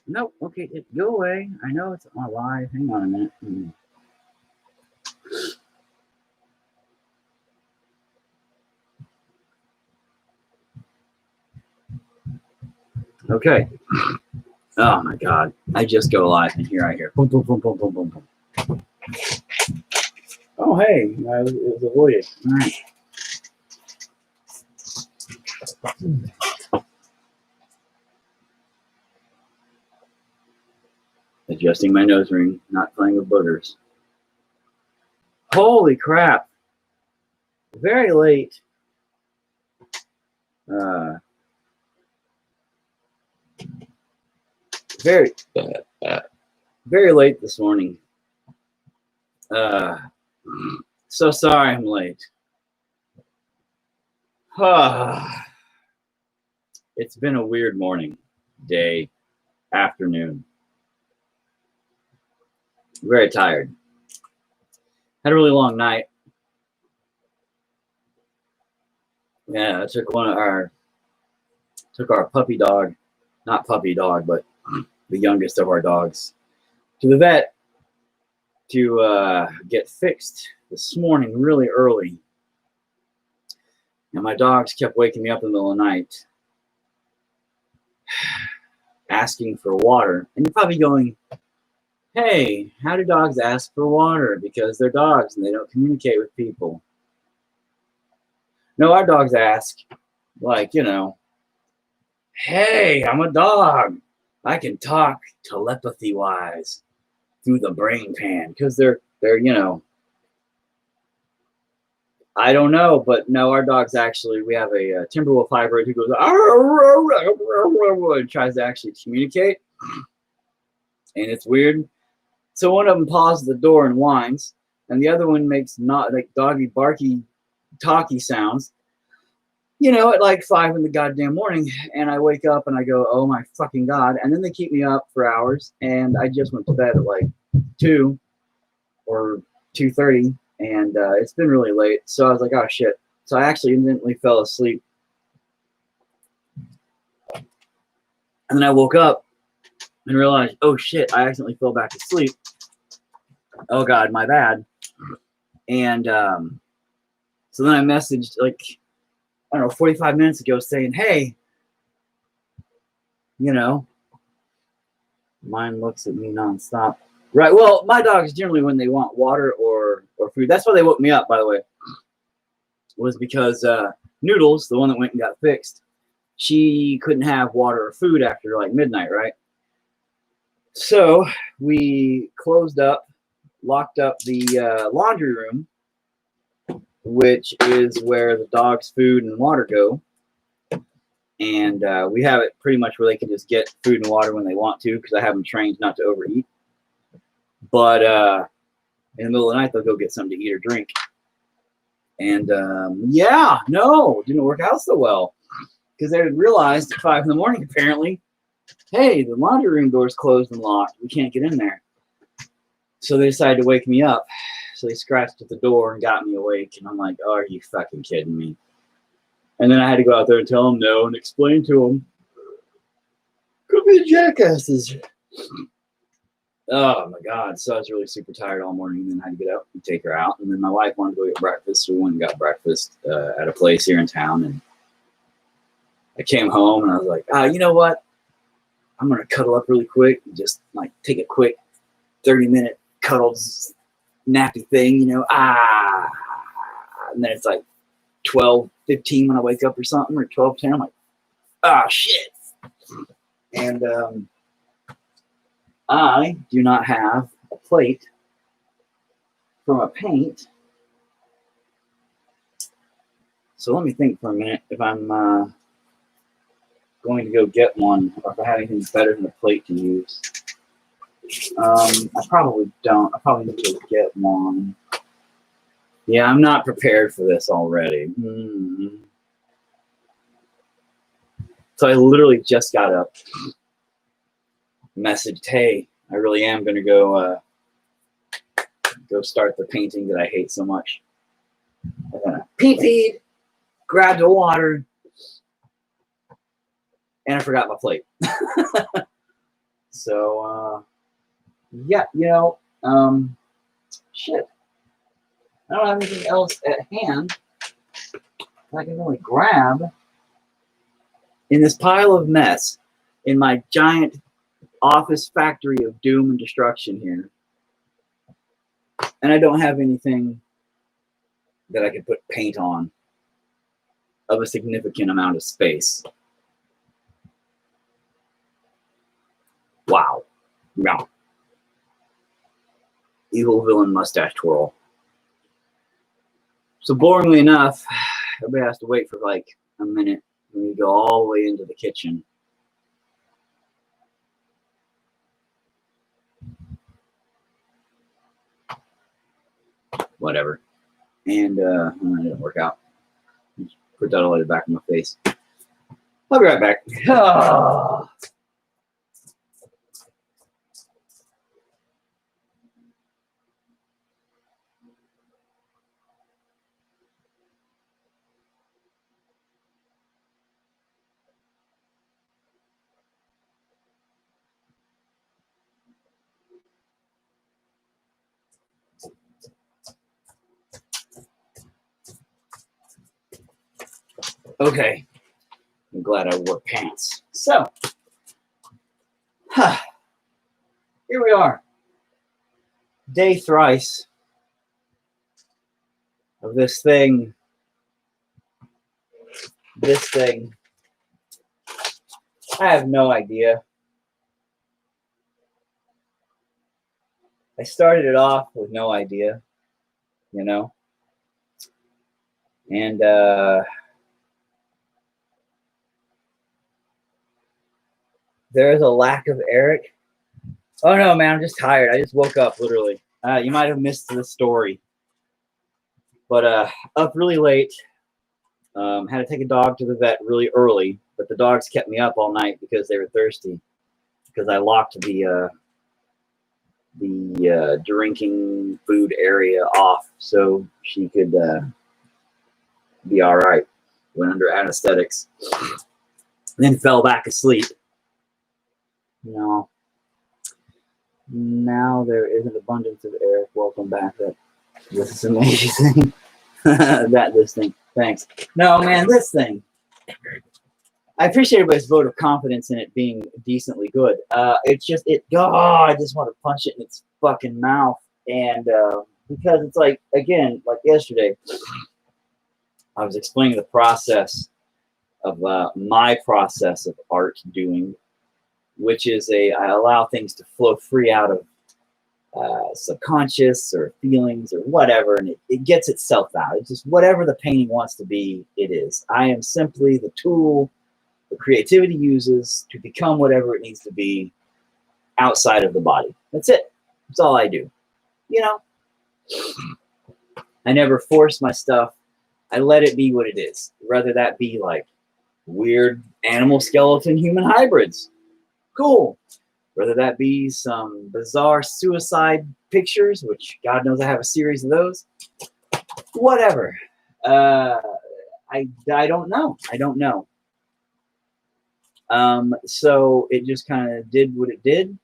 Nope. Okay, go away. I know it's on live. Hang on a minute. Okay. Oh my God. I just go live and here I hear boom, boom, boom, boom, boom, boom, boom. Oh, hey. It was avoided. All right. Adjusting my nose ring, not playing with boogers. Holy crap. Very late. Very late this morning. So sorry I'm late. It's been a weird morning, day, afternoon. Very tired. Had a really long night. Yeah, I took our puppy dog, not puppy dog, but the youngest of our dogs, to the vet to get fixed this morning really early. And my dogs kept waking me up in the middle of the night asking for water. And you're probably going, hey, how do dogs ask for water? Because they're dogs and they don't communicate with people. No, our dogs ask, like, you know, hey, I'm a dog. I can talk telepathy-wise through the brain pan. Because they're, you know, I don't know, but no, our dogs actually, we have a Timberwolf hybrid who goes, and tries to actually communicate. And it's weird. So one of them pauses the door and whines, and the other one makes not like doggy, barky, talky sounds, you know, at like 5 in the goddamn morning. And I wake up and I go, oh my fucking God. And then they keep me up for hours. And I just went to bed at like 2 or 2:30. And it's been really late. So I was like, oh shit. So I actually instantly fell asleep. And then I woke up and realized, oh shit, I accidentally fell back asleep. Oh God, my bad. And so then I messaged like, I don't know, 45 minutes ago saying, hey, you know, mine looks at me nonstop. Right. Well, my dogs generally, when they want water or food, that's why they woke me up, by the way, was because Noodles, the one that went and got fixed, she couldn't have water or food after like midnight, right? So we closed up, locked up the laundry room, which is where the dog's food and water go. And we have it pretty much where they can just get food and water when they want to, because I have them trained not to overeat. But in the middle of the night, they'll go get something to eat or drink. And yeah, no, it didn't work out so well, because they realized at 5 in the morning, apparently, hey, the laundry room door's closed and locked. We can't get in there. So they decided to wake me up. So they scratched at the door and got me awake. And I'm like, oh, are you fucking kidding me? And then I had to go out there and tell them no and explain to them. Could be the jackasses. Oh my God. So I was really super tired all morning, and then I had to get up and take her out. And then my wife wanted to go get breakfast. So we went and got breakfast at a place here in town. And I came home and I was like, you know what? I'm going to cuddle up really quick and just like take a quick 30-minute cuddles nappy thing, you know. And then it's like 12:15 when I wake up or something, or 12:10. I'm like, shit. And I do not have a plate from a paint. So let me think for a minute if I'm going to go get one, or if I have anything better than a plate to use. I probably don't. I probably need to get one. Yeah, I'm not prepared for this already. So I literally just got up, messaged, hey, I really am going to go go start the painting that I hate so much. I kind of pee-peed, grabbed the water, and I forgot my plate. So, yeah, you know, shit. I don't have anything else at hand I can really grab in this pile of mess in my giant office factory of doom and destruction here. And I don't have anything that I can put paint on of a significant amount of space. Wow. Wow. Evil villain mustache twirl. So boringly enough, everybody has to wait for like a minute when we go all the way into the kitchen. Whatever. And that didn't work out. Just put that all the way back in my face. I'll be right back. Oh. Okay. I'm glad I wore pants. So, here we are. Day thrice of this thing. I have no idea. I started it off with no idea, you know? And, there's a lack of Eric. Oh no, man, I'm just tired. I just woke up, literally. You might have missed the story. But up really late. Had to take a dog to the vet really early. But the dogs kept me up all night because they were thirsty. Because I locked the drinking food area off so she could be all right. Went under anesthetics. Then fell back asleep. No. Now there is an abundance of Eric. Welcome back. This is amazing. This thing. Thanks. No, man, this thing. I appreciate everybody's vote of confidence in it being decently good. It's just, I just want to punch it in its fucking mouth. And because it's like, again, like yesterday, I was explaining the process of my process of art doing, which is I allow things to flow free out of subconscious or feelings or whatever, and it gets itself out. It's just whatever the painting wants to be, it is. I am simply the tool the creativity uses to become whatever it needs to be outside of the body. That's it. That's all I do. You know? I never force my stuff. I let it be what it is. Whether that be like weird animal skeleton human hybrids. Cool. Whether that be some bizarre suicide pictures, which God knows I have a series of those. Whatever. I don't know. I don't know. So it just kind of did what it did.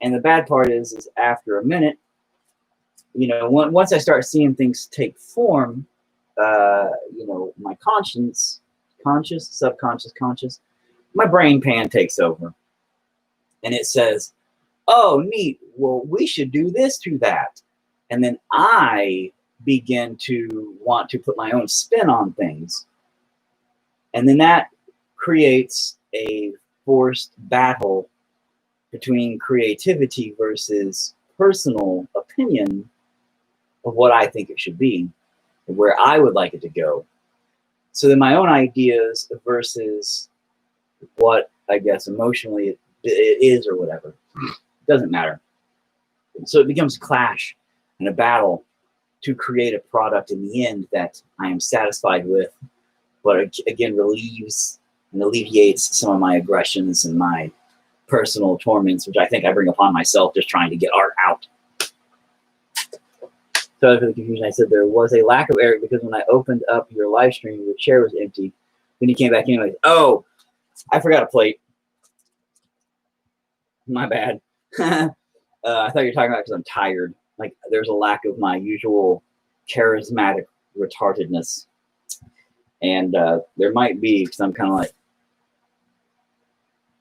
And the bad part is after a minute, you know, once I start seeing things take form, you know, my conscious, subconscious, conscious, my brain pan takes over. And it says, oh, neat. Well, we should do this to that. And then I begin to want to put my own spin on things. And then that creates a forced battle between creativity versus personal opinion of what I think it should be and where I would like it to go. So then my own ideas versus what I guess emotionally it is or whatever. It doesn't matter. So it becomes a clash and a battle to create a product in the end that I am satisfied with, but again relieves and alleviates some of my aggressions and my personal torments, which I think I bring upon myself just trying to get art out. Sorry for the confusion. I said there was a lack of Eric because when I opened up your live stream, the chair was empty. Then he came back in like, oh, I forgot a plate. My bad. I thought you were talking about because I'm tired. Like there's a lack of my usual charismatic retardedness. And there might be because I'm kind of like,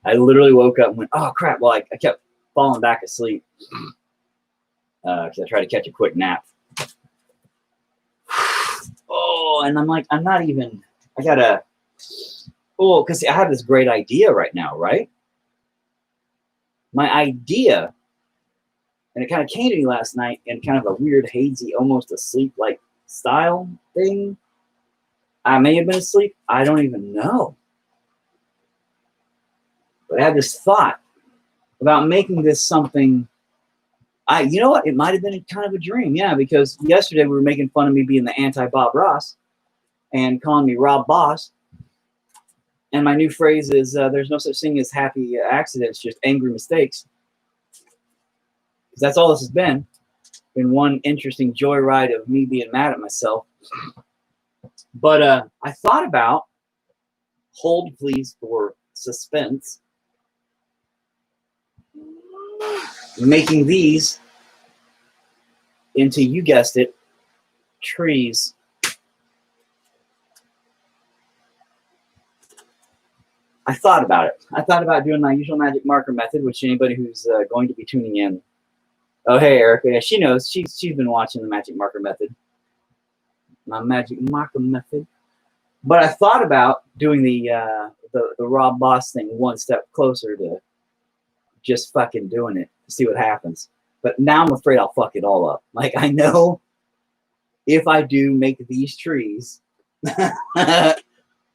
I literally woke up and went, oh crap. Well, I kept falling back asleep because I tried to catch a quick nap. Oh, and I'm like, I'm not even, I gotta, oh, because I have this great idea right now, right? My idea, and it kind of came to me last night in kind of a weird, hazy, almost asleep-like style thing. I may have been asleep. I don't even know. But I had this thought about making this something. You know what? It might have been kind of a dream. Yeah, because yesterday we were making fun of me being the anti-Bob Ross and calling me Rob Boss. And my new phrase is, there's no such thing as happy accidents, just angry mistakes. Because that's all this has been one interesting joyride of me being mad at myself. But I thought about, hold please for suspense, making these into, you guessed it, trees. I thought about it. I thought about doing my usual magic marker method, which anybody who's going to be tuning in. Oh, hey, Erica. Yeah, she knows. She's been watching the magic marker method. My magic marker method. But I thought about doing the Rob Boss thing one step closer to just fucking doing it to see what happens. But now I'm afraid I'll fuck it all up. Like, I know if I do make these trees,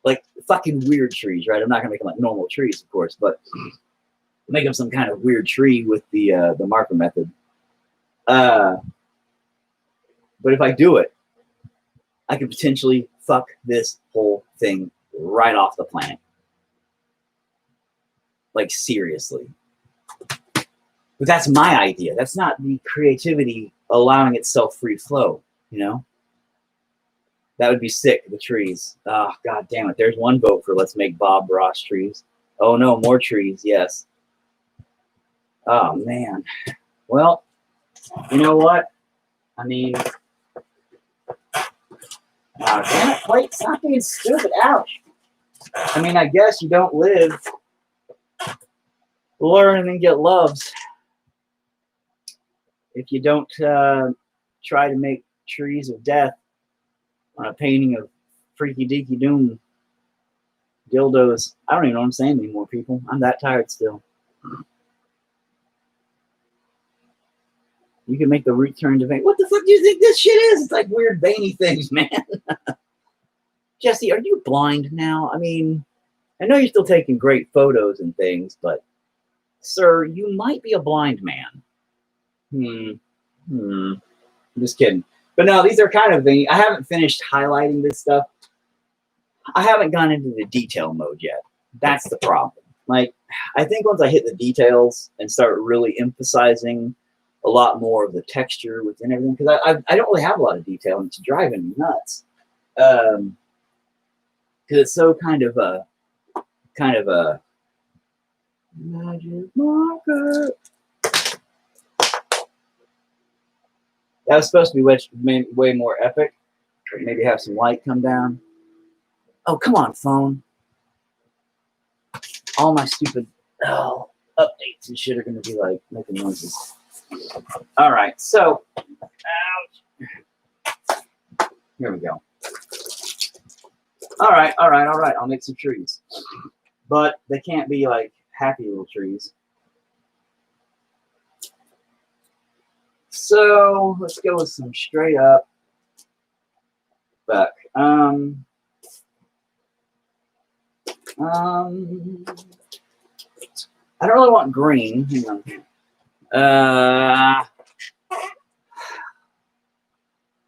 like fucking weird trees, right? I'm not gonna make them like normal trees, of course, but make them some kind of weird tree with the marker method. But if I do it, I could potentially fuck this whole thing right off the planet. Like, seriously. But that's my idea. That's not the creativity allowing itself free flow, you know? That would be sick, the trees. Oh, god damn it. There's one vote for let's make Bob Ross trees. Oh, no, more trees, yes. Oh, man. Well, you know what? I mean, damn it, wait, stop being stupid. Ouch. I mean, I guess you don't live, learn, and then get loves. If you don't try to make trees of death on a painting of freaky deaky doom dildos. I don't even know what I'm saying anymore, people. I'm that tired still. You can make the root turn to vein. What the fuck do you think this shit is? It's like weird veiny things, man. Jesse, are you blind now? I mean, I know you're still taking great photos and things, but sir, you might be a blind man. I'm just kidding. But no, these are kind of veiny. I haven't finished highlighting this stuff. I haven't gone into the detail mode yet. That's the problem. Like, I think once I hit the details and start really emphasizing a lot more of the texture within everything, because I don't really have a lot of detail, and it's driving me nuts. Because it's so kind of a magic marker. That was supposed to be way more epic. Maybe have some light come down. Oh, come on, phone. All my stupid updates and shit are going to be like making noises. All right, so, ouch. Here we go. All right. I'll make some trees. But they can't be like happy little trees. So let's go with some straight up back. I don't really want green. Hang on.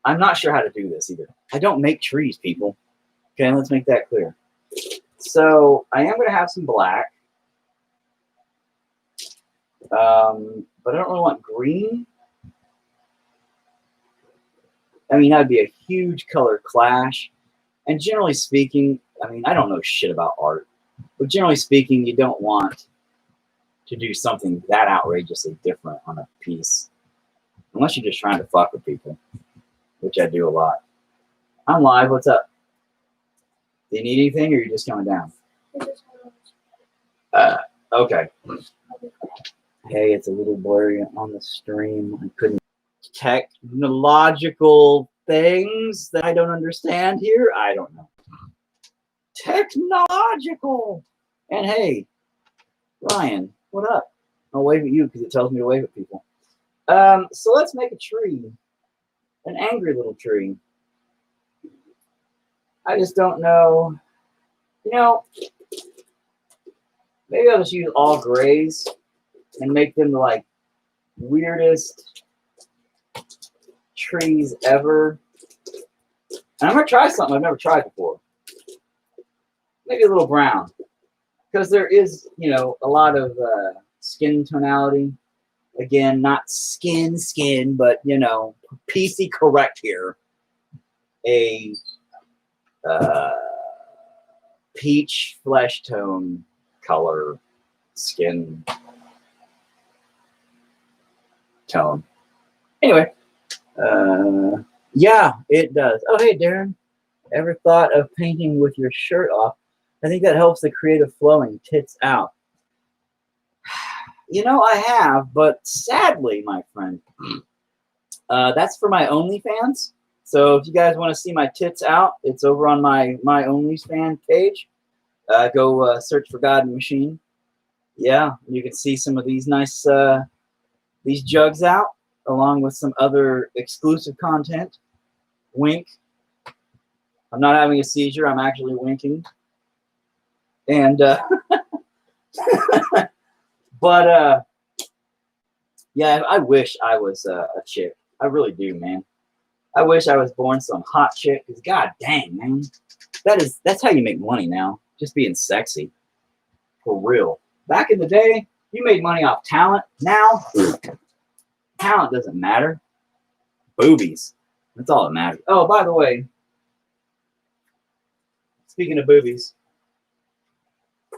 I'm not sure how to do this either. I don't make trees, people. Okay, let's make that clear. So I am going to have some black. But I don't really want green. I mean, that'd be a huge color clash. And generally speaking, I mean, I don't know shit about art, but generally speaking, you don't want to do something that outrageously different on a piece, unless you're just trying to fuck with people, which I do a lot. I'm live. What's up? Do you need anything, or are you just coming down? Okay. Hey, it's a little blurry on the stream. I couldn't. Technological things that I don't understand here. I don't know. Technological. And hey, Ryan, what up? I'll wave at you because it tells me to wave at people. So let's make a tree. An angry little tree. I just don't know. You know, maybe I'll just use all grays and make them the like weirdest trees ever. And I'm gonna try something I've never tried before. Maybe a little brown, because there is, you know, a lot of skin tonality. Again, not skin, but you know, PC correct here. A peach flesh tone color skin tone. Anyway, yeah, it does. Oh, hey, Darren. Ever thought of painting with your shirt off? I think that helps the creative flowing tits out. You know, I have, but sadly, my friend, that's for my OnlyFans. So if you guys want to see my tits out, it's over on my OnlyFans page. Go search for God and Machine. Yeah, you can see some of these nice these jugs out, along with some other exclusive content. Wink. I'm not having a seizure. I'm actually winking. And but yeah, I wish I was a chick. I really do, man. I wish I was born some hot chick. Cause god dang, man, that's how you make money now. Just being sexy, for real. Back in the day, you made money off talent. Now, talent doesn't matter. Boobies. That's all that matters. Oh, by the way, speaking of boobies,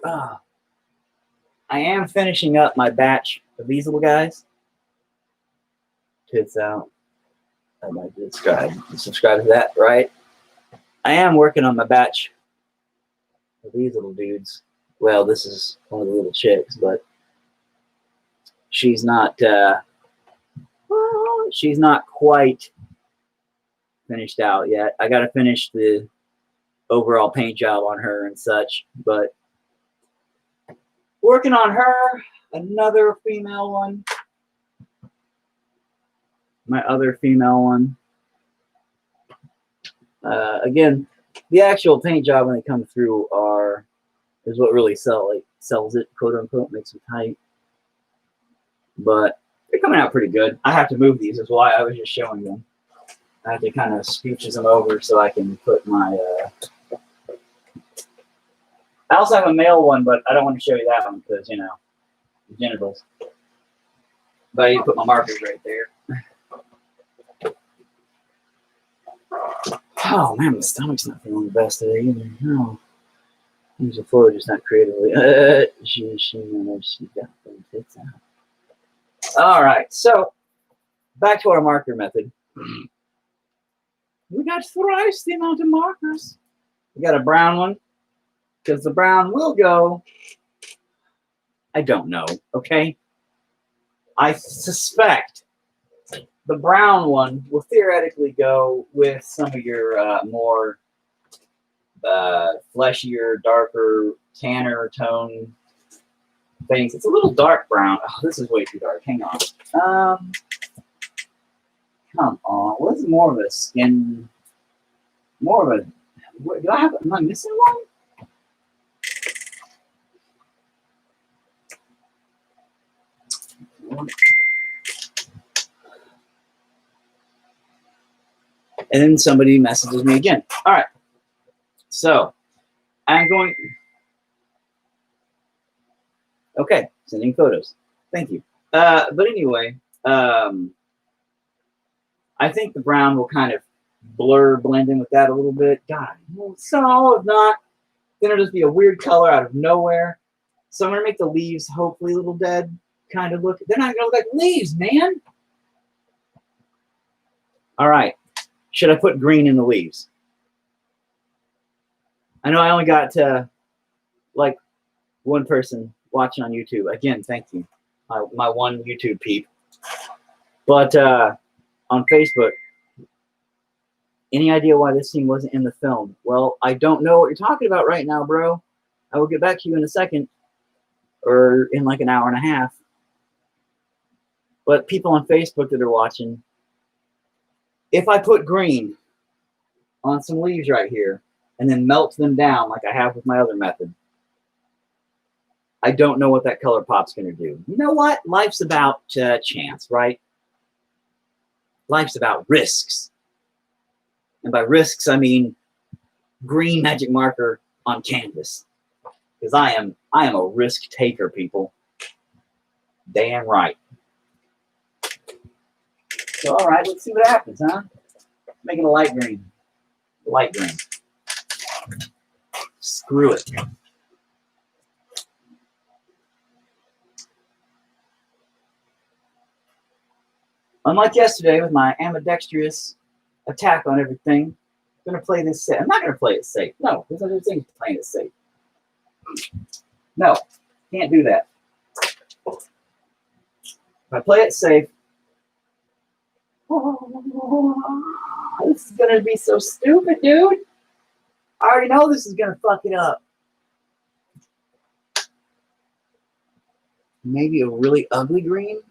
I am finishing up my batch of these little guys. Tits out. I might subscribe to that, right? I am working on my batch of these little dudes. Well, this is one of the little chicks, but she's not quite finished out yet. I got to finish the overall paint job on her and such, but working on her. Another female one. My other female one. Again, the actual paint job when they come through is what really sells it, quote unquote, makes them tight. But they're coming out pretty good. I have to move these, is why I was just showing them. I have to kind of scooches them over so I can put my. I also have a male one, but I don't want to show you that one because, you know, the genitals. But I need to put my markers right there. Oh man, my stomach's not feeling the best today either. No, things are forward, just not creatively. She got them tits out. All right, so back to our marker method. We got thrice the amount of markers. We got a brown one because the brown will go. I don't know. Okay, I suspect the brown one will theoretically go with some of your more fleshier, darker, tanner tone things. It's a little dark brown. Oh, this is way too dark. Hang on. Come on. What's more of a skin? More of a. What, do I have? Am I missing one? And then somebody messages me again. All right. So I'm going. Okay, sending photos. Thank you. But anyway, I think the brown will kind of blur blend in with that a little bit. God, so if not, then it'll just be a weird color out of nowhere. So I'm gonna make the leaves hopefully a little dead kind of look. They're not gonna look like leaves, man. All right, should I put green in the leaves? I know I only got like one person watching on YouTube. Again, thank you, my one YouTube peep. But on Facebook, any idea why this scene wasn't in the film? Well, I don't know what you're talking about right now, bro. I will get back to you in a second, or in like an hour and a half. But people on Facebook that are watching, if I put green on some leaves right here and then melt them down like I have with my other method, I don't know what that color pop's going to do. You know what? Life's about chance, right? Life's about risks. And by risks, I mean green magic marker on canvas. Because I am a risk taker, people. Damn right. So, all right, let's see what happens, huh? Make it a light green. Light green. Screw it. Unlike yesterday with my ambidextrous attack on everything, I'm going to play this safe. I'm not going to play it safe. No, there's no thing playing it safe. No, can't do that. If I play it safe, this is going to be so stupid, dude. I already know this is going to fuck it up. Maybe a really ugly green?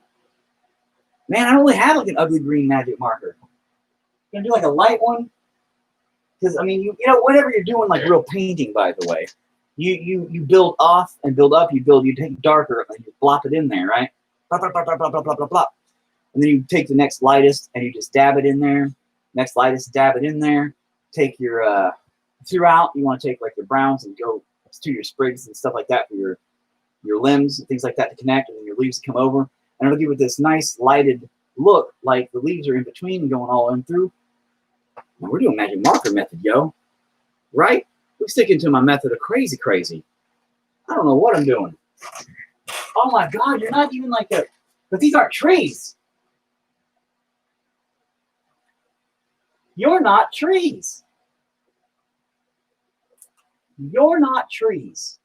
Man, I don't really have like an ugly green magic marker. Gonna do like a light one? Because I mean, you know, whatever you're doing, like real painting, by the way, you build off and build up. You take darker and you blop it in there, right? Blop, blop, blop, blop, blop, blop, blop, blop. And then you take the next lightest and you just dab it in there. Next lightest, dab it in there. Take your throughout. You want to take like your browns and go to your sprigs and stuff like that for your limbs and things like that to connect, and then your leaves come over, and it'll give it this nice lighted look, like the leaves are in between and going all in through. Now we're doing magic marker method, yo. Right? We're sticking to my method of crazy. I don't know what I'm doing. Oh my God, you're not even like a... But these aren't trees. You're not trees. You're not trees.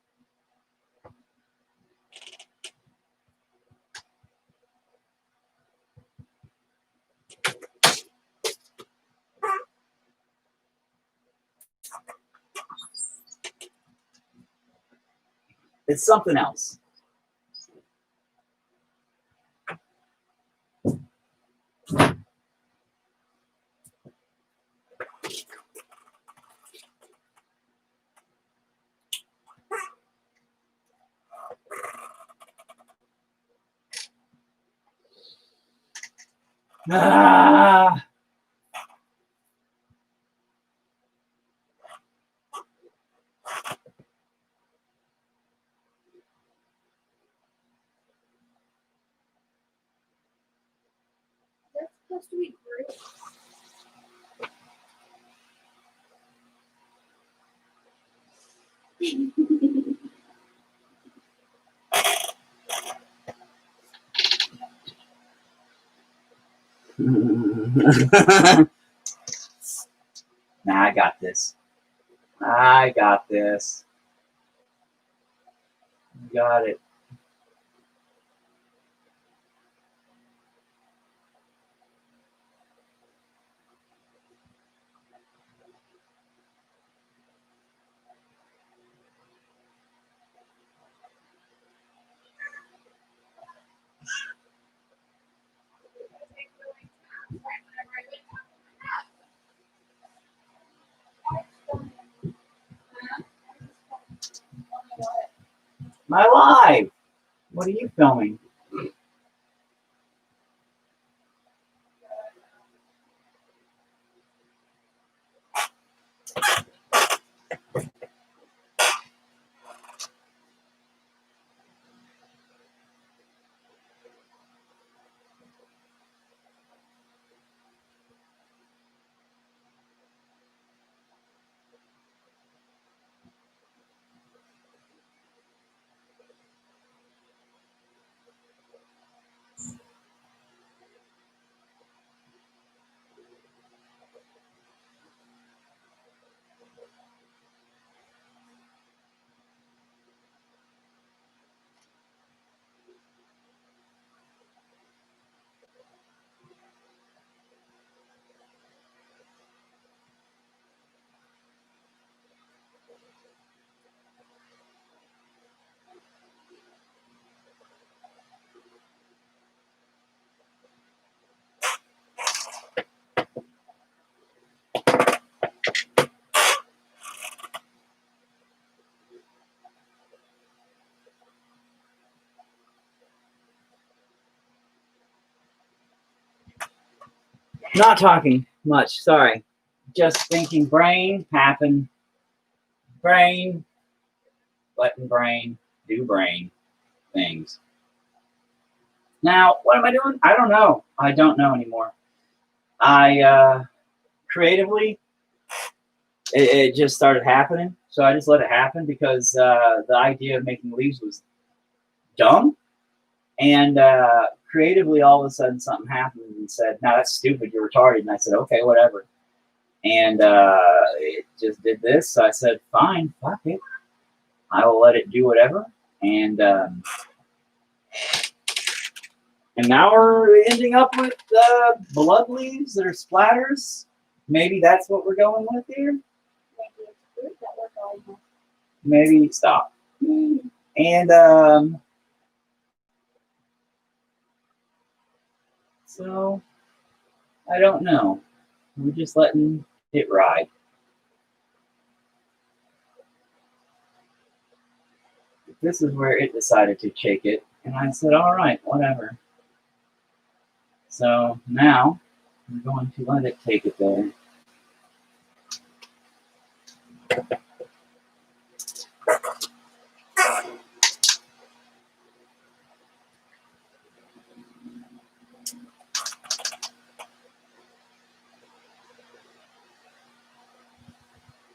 It's something else. Ah. That's supposed to be great. Nah, I got this. I got this. Got it. My live. What are you filming? Not talking much. Sorry. Just thinking. Brain happen. Brain. Letting brain do brain things. Now, what am I doing? I don't know. I don't know anymore. I creatively, it just started happening. So I just let it happen because the idea of making leaves was dumb. And creatively, all of a sudden, something happened and said, "No, that's stupid. You're retarded." And I said, "Okay, whatever." And it just did this. So I said, "Fine, fuck it. I will let it do whatever." And now we're ending up with blood leaves that are splatters. Maybe that's what we're going with here. Maybe it's fruit that we're going with. Maybe stop. And so I don't know. We're just letting it ride. This is where it decided to take it, and I said, "All right, whatever." So now I'm going to let it take it there.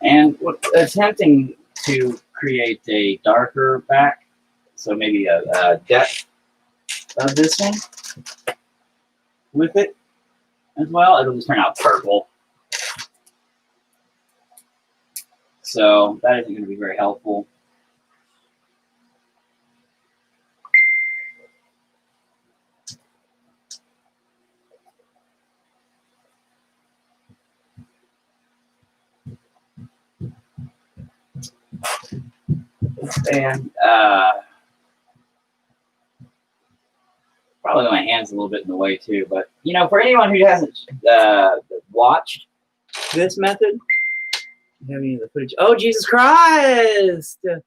And attempting to create a darker back, so maybe a depth of this one with it as well. It'll just turn out purple. So that isn't going to be very helpful. And probably my hand's a little bit in the way too. But you know, for anyone who hasn't watched this method, you have any of the footage? Oh, Jesus Christ! Man,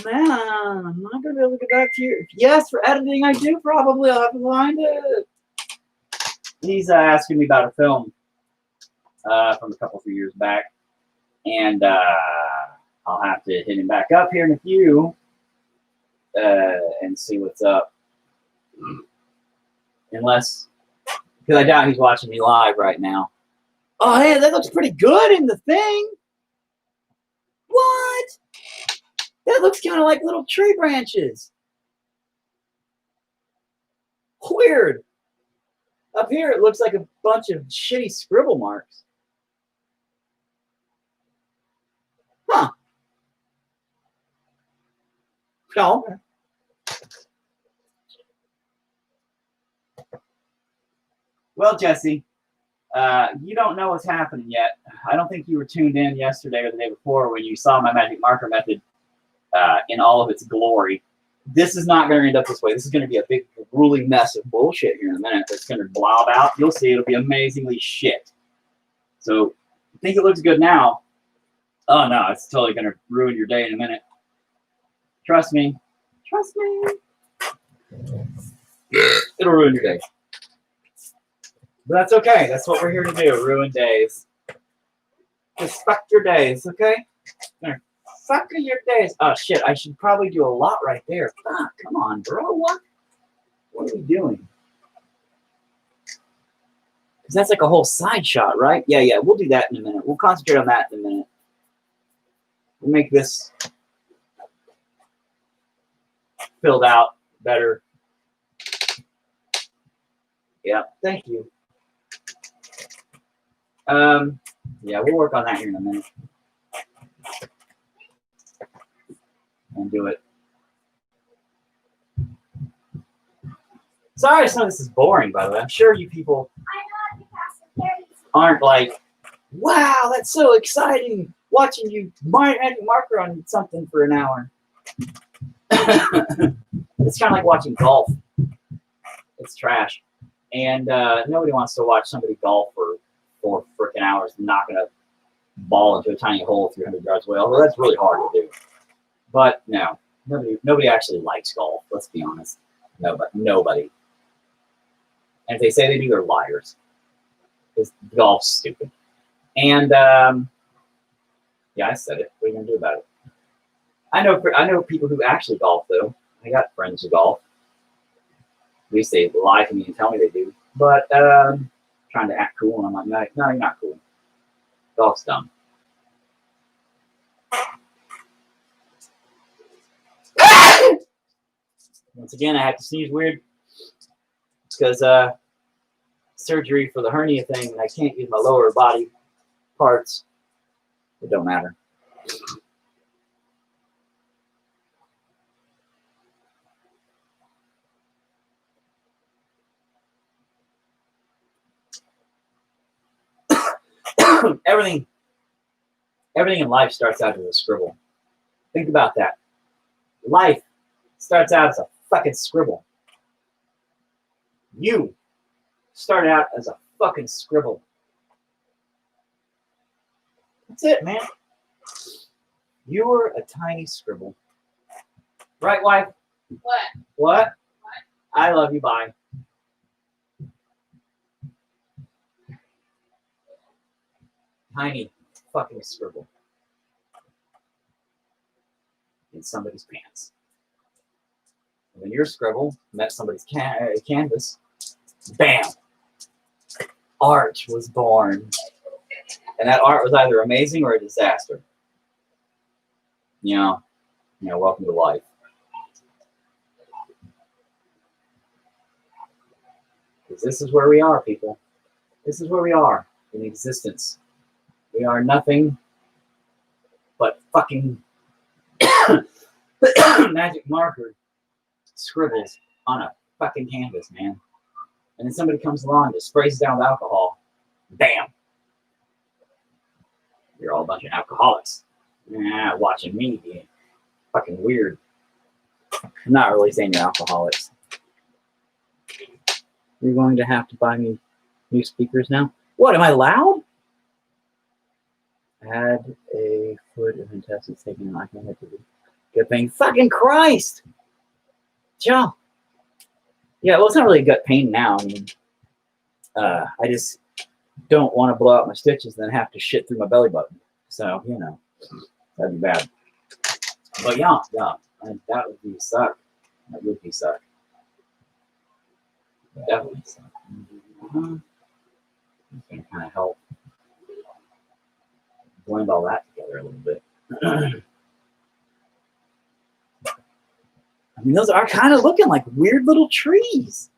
I'm not gonna be able to get back to you. Yes, for editing, I do probably. I'll have to find it. He's asking me about a film from a couple of years back, and I'll have to hit him back up here in a few and see what's up. Unless, because I doubt he's watching me live right now. Oh, hey, that looks pretty good in the thing. What? That looks kind of like little tree branches. Weird. Up here, it looks like a bunch of shitty scribble marks. Huh. Oh, okay. Well, Jesse, you don't know what's happening yet. I don't think you were tuned in yesterday or the day before when you saw my magic marker method in all of its glory. This is not going to end up this way. This is going to be a big, grueling mess of bullshit here in a minute that's going to blob out. You'll see it'll be amazingly shit. So, I think it looks good now. Oh, no, it's totally going to ruin your day in a minute. Trust me. Trust me. It'll ruin your day. But that's okay. That's what we're here to do. Ruin days. Just fuck your days, okay? Fuck your days. Oh, shit. I should probably do a lot right there. Fuck. Come on, bro. What? What are we doing? Because that's like a whole side shot, right? Yeah. We'll do that in a minute. We'll concentrate on that in a minute. We'll make this filled out better. Yeah, thank you. Yeah, we'll work on that here in a minute. And do it. Sorry, some of this is boring, by the way. I'm sure you people aren't like, wow, that's so exciting, watching you magic marker on something for an hour. It's kind of like watching golf. It's trash. And nobody wants to watch somebody golf for 4 freaking hours knocking a ball into a tiny hole 300 yards away. Although that's really hard to do. But no, nobody actually likes golf. Let's be honest. Nobody. And if they say they do, they're liars. Because golf's stupid. And yeah, I said it. What are you gonna do about it? I know people who actually golf though. I got friends who golf. At least they lie to me and tell me they do. But trying to act cool, and I'm like, no, you're not cool. Golf's dumb. Once again, I had to sneeze weird. It's because surgery for the hernia thing, and I can't use my lower body parts. It don't matter. everything in life starts out as a scribble. Think about that. Life starts out as a fucking scribble. You started out as a fucking scribble. That's it, man. You were a tiny scribble. Right, wife? What? What? I love you. Bye. Tiny fucking scribble in somebody's pants. And when your scribble met somebody's canvas, bam, art was born. And that art was either amazing or a disaster. You know, welcome to life. Because this is where we are, people. This is where we are in existence. We are nothing but fucking magic marker scribbles on a fucking canvas, man. And then somebody comes along and just sprays it down with alcohol. Bam. You're all a bunch of alcoholics. Yeah, watching me be fucking weird. I'm not really saying you're alcoholics. You're going to have to buy me new speakers now. What, am I loud? Had a foot of intestines taken, and I can hit the good thing. Fucking Christ! Joe. Yeah, well, it's not really gut pain now. I mean, I just don't want to blow out my stitches and then have to shit through my belly button. So, you know, that'd be bad. But yeah, that would be suck. That would be suck. Definitely suck. It's gonna kind of help blend all that together a little bit. I mean, those are kind of looking like weird little trees.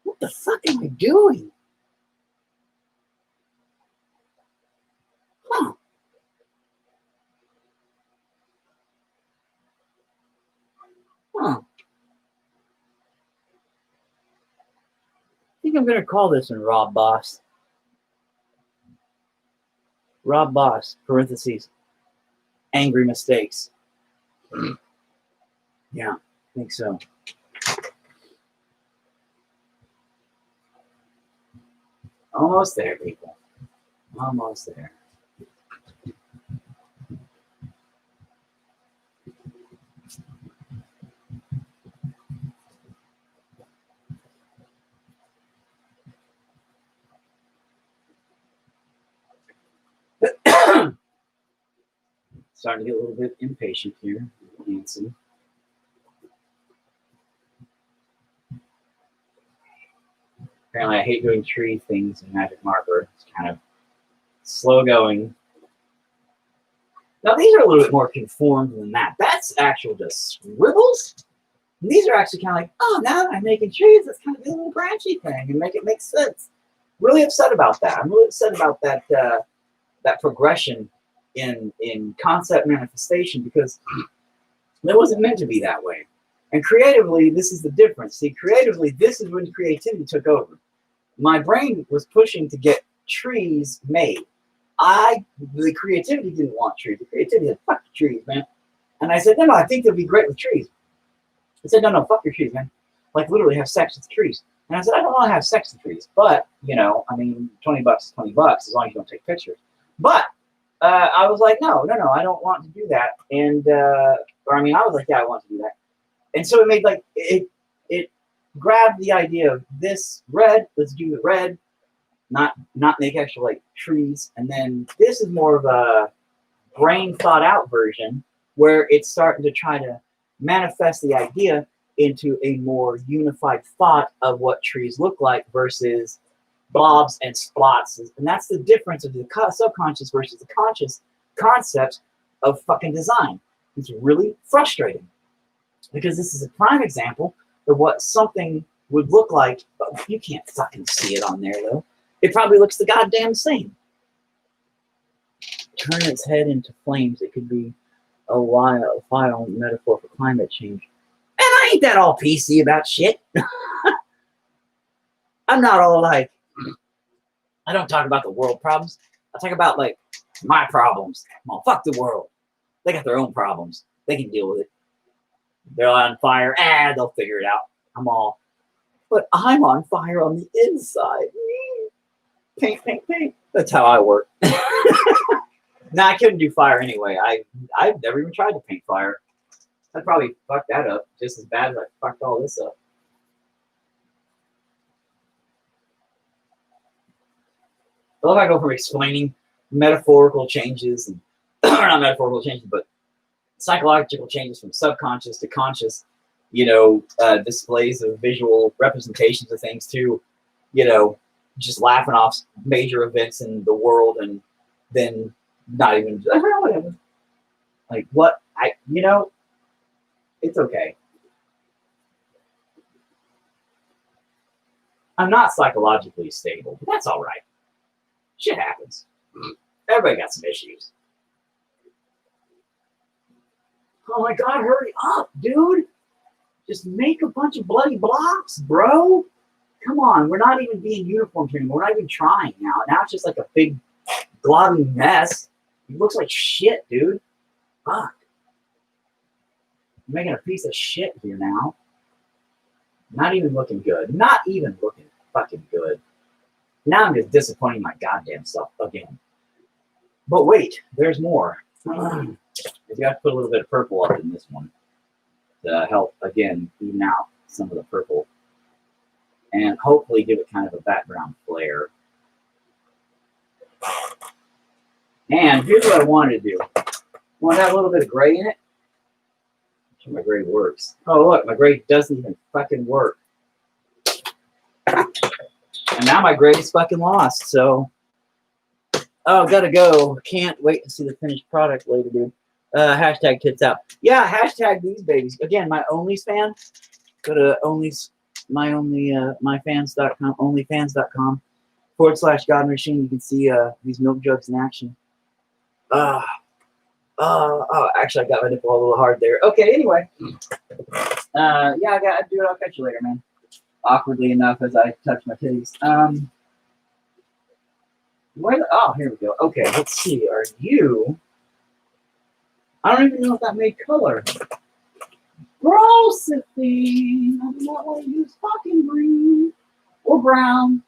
What the fuck am I doing? Huh. Huh. I think I'm going to call this one Rob Boss. Rob Boss, parentheses, angry mistakes. Yeah, I think so. Almost there, people. Almost there. Starting to get a little bit impatient here. You can see. Apparently, I hate doing tree things in Magic Marker. It's kind of slow going. Now, these are a little bit more conformed than that. That's actual just scribbles. And these are actually kind of like, oh, now that I'm making trees, let's kind of do a little branchy thing and make it make sense. Really upset about that. I'm really upset about that that progression in concept manifestation, because it wasn't meant to be that way. And creatively, this is the difference. See, creatively, this is when creativity took over. My brain was pushing to get trees made. The creativity didn't want trees. The creativity said, fuck the trees, man. And I said, no, I think they'll be great with trees. I said, no, fuck your trees, man. Like, literally have sex with trees. And I said, I don't want to have sex with trees. But, you know, I mean, $20 is $20 as long as you don't take pictures. But I was like, no, I don't want to do that. And, I was like, yeah, I want to do that. And so it made like, it grab the idea of this red, let's do the red, not make actual like trees, and then this is more of a brain thought out version where it's starting to try to manifest the idea into a more unified thought of what trees look like versus blobs and spots. And that's the difference of the subconscious versus the conscious concept of fucking design. It's really frustrating because this is a prime example of what something would look like, but you can't fucking see it on there though. It probably looks the goddamn same. Turn its head into flames. It could be a vile metaphor for climate change. And I ain't that all PC about shit. I'm not all like, I don't talk about the world problems. I talk about like my problems. Well, fuck the world. They got their own problems. They can deal with it. They're on fire. They'll figure it out. But I'm on fire on the inside. Paint, paint, paint. That's how I work. Nah, I couldn't do fire anyway. I've never even tried to paint fire. I'd probably fuck that up just as bad as I fucked all this up. I love how I go from explaining metaphorical changes and not metaphorical changes, but psychological changes from subconscious to conscious, displays of visual representations of things to, just laughing off major events in the world and then not even whatever. Like what it's okay. I'm not psychologically stable, but that's all right. Shit happens. Everybody got some issues. Oh my God, hurry up, dude. Just make a bunch of bloody blocks, bro. Come on, we're not even being uniform anymore. We're not even trying now. Now it's just like a big globby mess. It looks like shit, dude. Fuck. I'm making a piece of shit here now. Not even looking good. Not even looking fucking good. Now I'm just disappointing my goddamn self again. But wait, there's more. You got to put a little bit of purple up in this one to help, again, even out some of the purple. And hopefully give it kind of a background flare. And here's what I wanted to do. I want to have a little bit of gray in it. Sure my gray works. Oh, look, my gray doesn't even fucking work. And now my gray is fucking lost, so. Oh, gotta go. Can't wait to see the finished product later, dude. Hashtag tits out. Yeah, hashtag these babies. Again, my Onlys fan. Go to myfans.com, onlyfans.com /God Machine. You can see these milk jugs in action. Actually, I got my nipple a little hard there. Okay, anyway. Yeah, I gotta do it. I'll catch you later, man. Awkwardly enough as I touch my titties. Here we go. Okay, let's see. Are you? I don't even know if that made color. Grossity. I do not want to use fucking green or brown.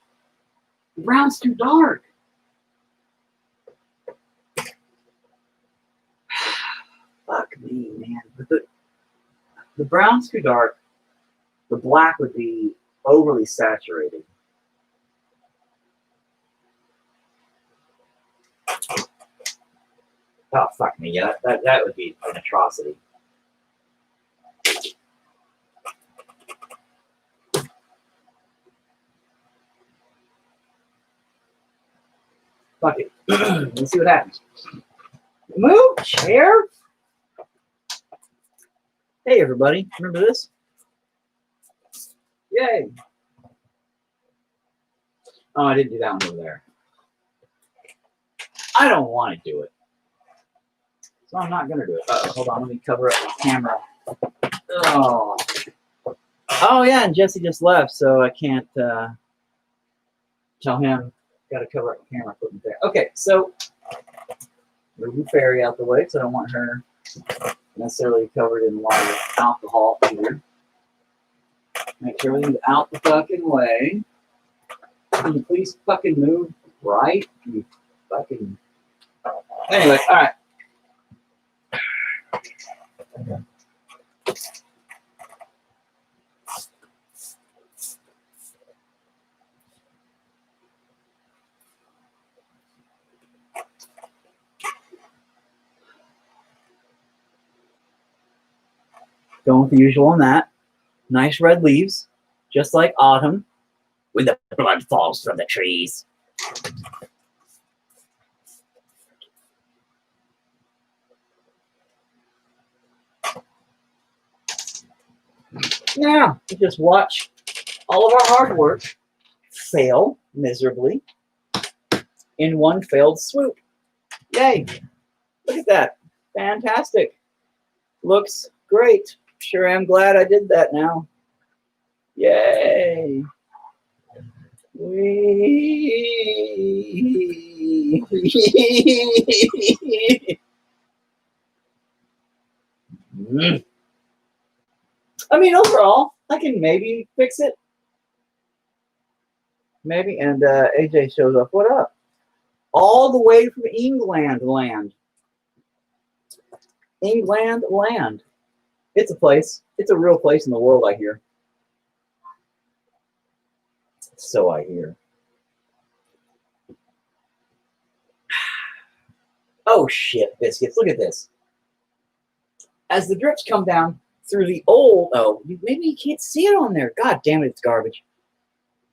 The brown's too dark. Fuck me, man. But the brown's too dark. The black would be overly saturated. Oh, fuck me. Yeah, that would be an atrocity. Fuck it. Let's see what happens. Move, chair. Hey, everybody. Remember this? Yay. Oh, I didn't do that one over there. I don't want to do it. So I'm not going to do it. Hold on. Let me cover up my camera. Oh, yeah. And Jesse just left, so I can't tell him. Got to cover up the camera. Put it there. Okay, so move the fairy out the way, so I don't want her necessarily covered in a lot of alcohol either. Make sure everything's out the fucking way. Can you please fucking move right? You fucking. Anyway, all right. Going with the usual on that. Nice red leaves, just like autumn, when the blood falls from the trees. Now, just watch all of our hard work fail miserably in one failed swoop. Yay. Look at that. Fantastic. Looks great. Sure am glad I did that now. Yay. I mean, overall, I can maybe fix it. Maybe. And AJ shows up. What up? All the way from England land. England land. It's a place. It's a real place in the world, I hear. So I hear. Oh, shit, biscuits. Look at this. As the drips come down through the old... Oh, maybe you can't see it on there. God damn it, it's garbage.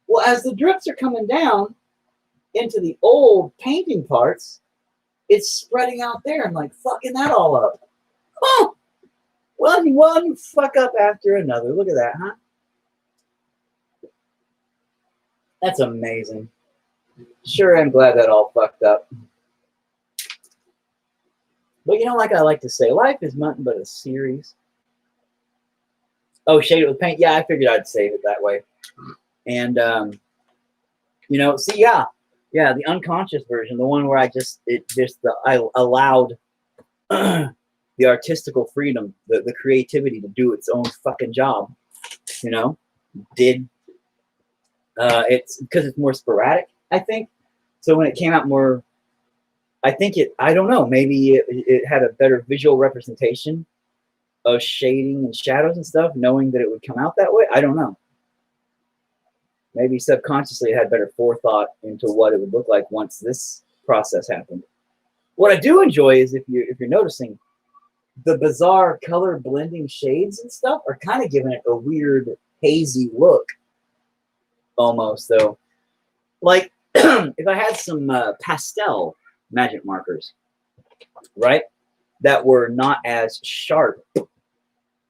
Well, as the drips are coming down into the old painting parts, it's spreading out there and, like, fucking that all up. Oh! One fuck up after another. Look at that, huh? That's amazing. Sure am glad that all fucked up. But you know, like I like to say, life is nothing but a series. Oh, shade it with paint. Yeah, I figured I'd save it that way. And, you know, see, yeah, the unconscious version, the one where I allowed the artistical freedom, the creativity to do its own fucking job, you know, it's because it's more sporadic, I think. So when it came out more, I don't know, maybe it had a better visual representation of shading and shadows and stuff, knowing that it would come out that way. I don't know. Maybe subconsciously it had better forethought into what it would look like once this process happened. What I do enjoy is if you're noticing, the bizarre color blending shades and stuff are kind of giving it a weird hazy look almost, though. Like if I had some pastel magic markers, right, that were not as sharp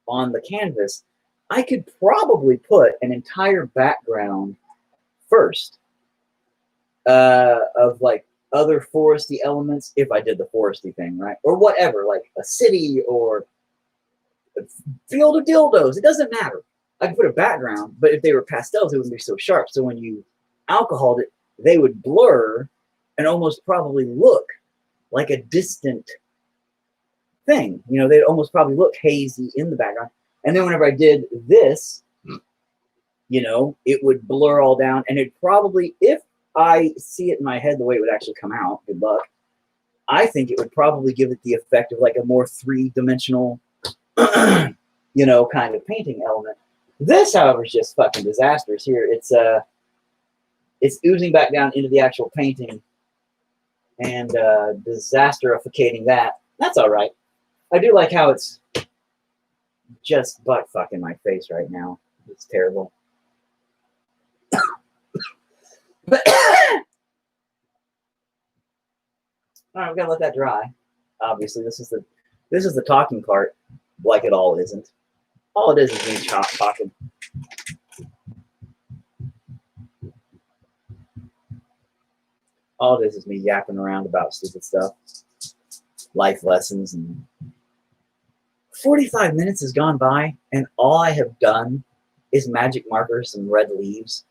on the canvas, I could probably put an entire background first of like other foresty elements, if I did the foresty thing, right? Or whatever, like a city or a field of dildos. It doesn't matter. I could put a background, but if they were pastels, it wouldn't be so sharp. So when you alcoholed it, they would blur and almost probably look like a distant thing. You know, they'd almost probably look hazy in the background. And then whenever I did this, you know, it would blur all down. And it probably, if I see it in my head the way it would actually come out, good luck, I think it would probably give it the effect of like a more three-dimensional, you know, kind of painting element. This, however, is just fucking disastrous here. It's oozing back down into the actual painting and disasterificating that. That's all right. I do like how it's just butt fucking my face right now. It's terrible. But all right, we gotta let that dry. Obviously, this is the talking part, like it all isn't. All it is me talking. All it is me yapping around about stupid stuff, life lessons, and 45 minutes has gone by, and all I have done is magic markers and red leaves.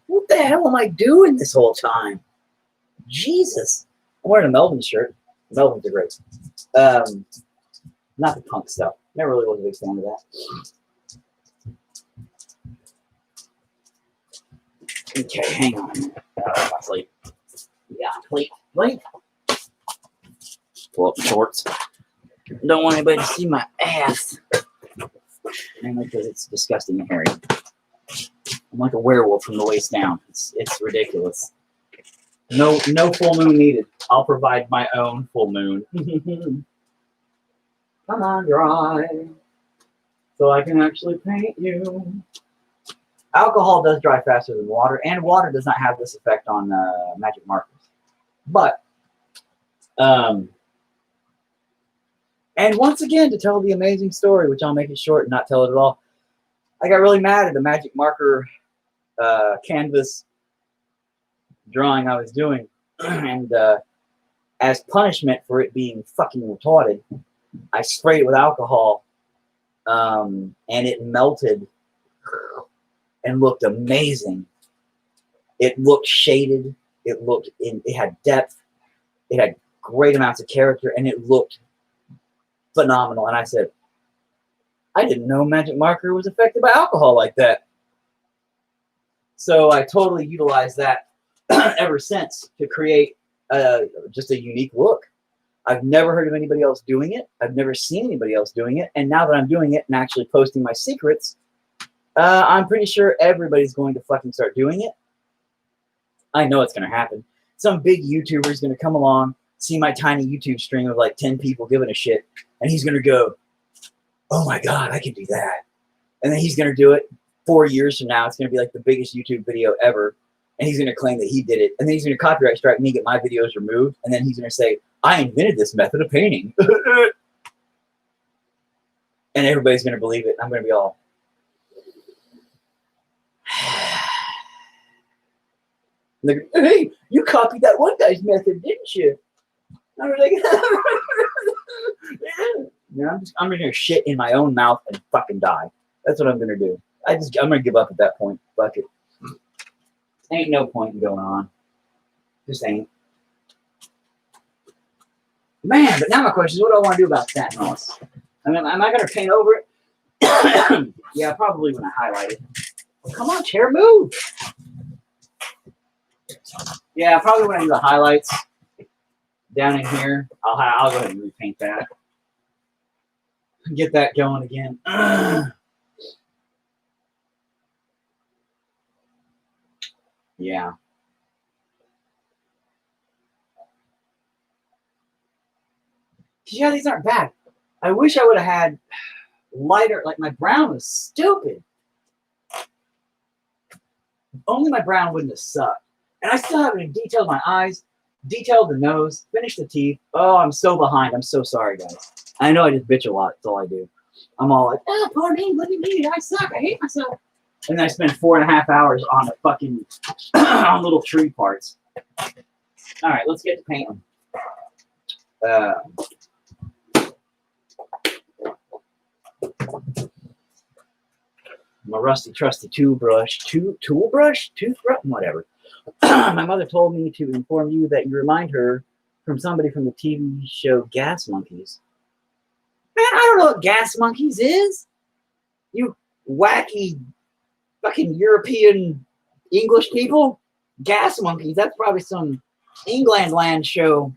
What the hell am I doing this whole time? Jesus. I'm wearing a Melvin shirt. Melvins are great. Not the punk stuff. Never really was a big fan of that. Okay, hang on. Sleep. Yeah, sleep. Pull up shorts. Don't want anybody to see my ass. Mainly because it's disgusting and hairy. I'm like a werewolf from the waist down. It's ridiculous. No full moon needed. I'll provide my own full moon. Come on, dry. So I can actually paint you. Alcohol does dry faster than water, and water does not have this effect on magic markers. But, and once again, to tell the amazing story, which I'll make it short and not tell it at all, I got really mad at the magic marker canvas drawing I was doing, and as punishment for it being fucking retarded, I sprayed it with alcohol, and it melted and looked amazing. It looked shaded. It had depth. It had great amounts of character, and it looked phenomenal. And I said, I didn't know magic marker was affected by alcohol like that. So I totally utilized that ever since to create just a unique look. I've never heard of anybody else doing it. I've never seen anybody else doing it. And now that I'm doing it and actually posting my secrets, I'm pretty sure everybody's going to fucking start doing it. I know it's going to happen. Some big YouTuber is going to come along, see my tiny YouTube stream of like 10 people giving a shit, and he's going to go, oh my God, I can do that. And then he's going to do it 4 years from now. It's going to be like the biggest YouTube video ever. And he's going to claim that he did it. And then he's going to copyright strike me, get my videos removed. And then he's going to say, I invented this method of painting. And everybody's going to believe it. I'm going to be all, like, hey, you copied that one guy's method, didn't you? I was like, yeah. I'm going to shit in my own mouth and fucking die. That's what I'm going to do. I'm going to give up at that point. Fuck it. Ain't no point in going on. Just ain't. Man, but now my question is, what do I want to do about that noise? I mean, am I going to paint over it? Yeah, probably when I highlight it. Come on, chair, move. Yeah, probably when I do the highlights down in here, I'll go ahead and repaint that. Get that going again. Yeah. Yeah, these aren't bad. I wish I would have had lighter, like my brown was stupid. Only my brown wouldn't have sucked. And I still haven't detailed my eyes, detailed the nose, finished the teeth. Oh, I'm so behind. I'm so sorry, guys. I know I just bitch a lot. That's all I do. I'm all like, oh, poor me, look at me. I suck. I hate myself. And then I spend 4.5 hours on the fucking on little tree parts. All right, let's get to painting. My rusty, trusty toothbrush, whatever. My mother told me to inform you that you remind her from somebody from the TV show Gas Monkeys. Man, I don't know what Gas Monkeys is. You wacky fucking European English people. Gas Monkeys. That's probably some England land show.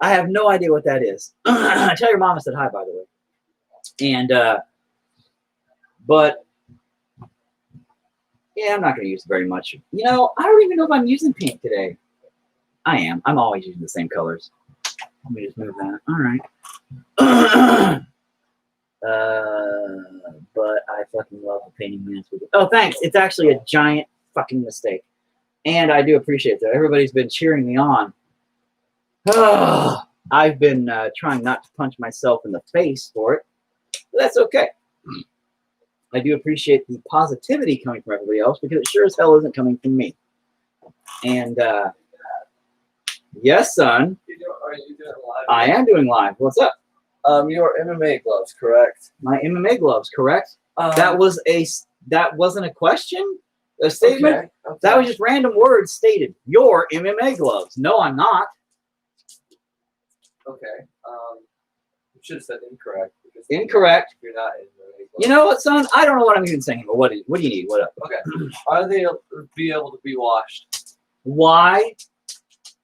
I have no idea what that is. Tell your mom I said hi, by the way. And, but, yeah, I'm not going to use very much. You know, I don't even know if I'm using pink today. I am. I'm always using the same colors. Let me just move that. All right. But I fucking love the painting hands with it. Oh, thanks. It's actually a giant fucking mistake. And I do appreciate that. Everybody's been cheering me on. I've been trying not to punch myself in the face for it. But that's okay. I do appreciate the positivity coming from everybody else because it sure as hell isn't coming from me. And yes, son. Are you doing live? I am doing live. What's up? Your MMA gloves, correct? My MMA gloves, correct? That wasn't a question, a statement. Okay. That was just random words stated. Your MMA gloves. No, I'm not. Okay. You should have said incorrect. Because Incorrect. You're not in MMA gloves. You know what, son? I don't know what I'm even saying. But what do you need? What up? Okay. Are they be able to be washed? Why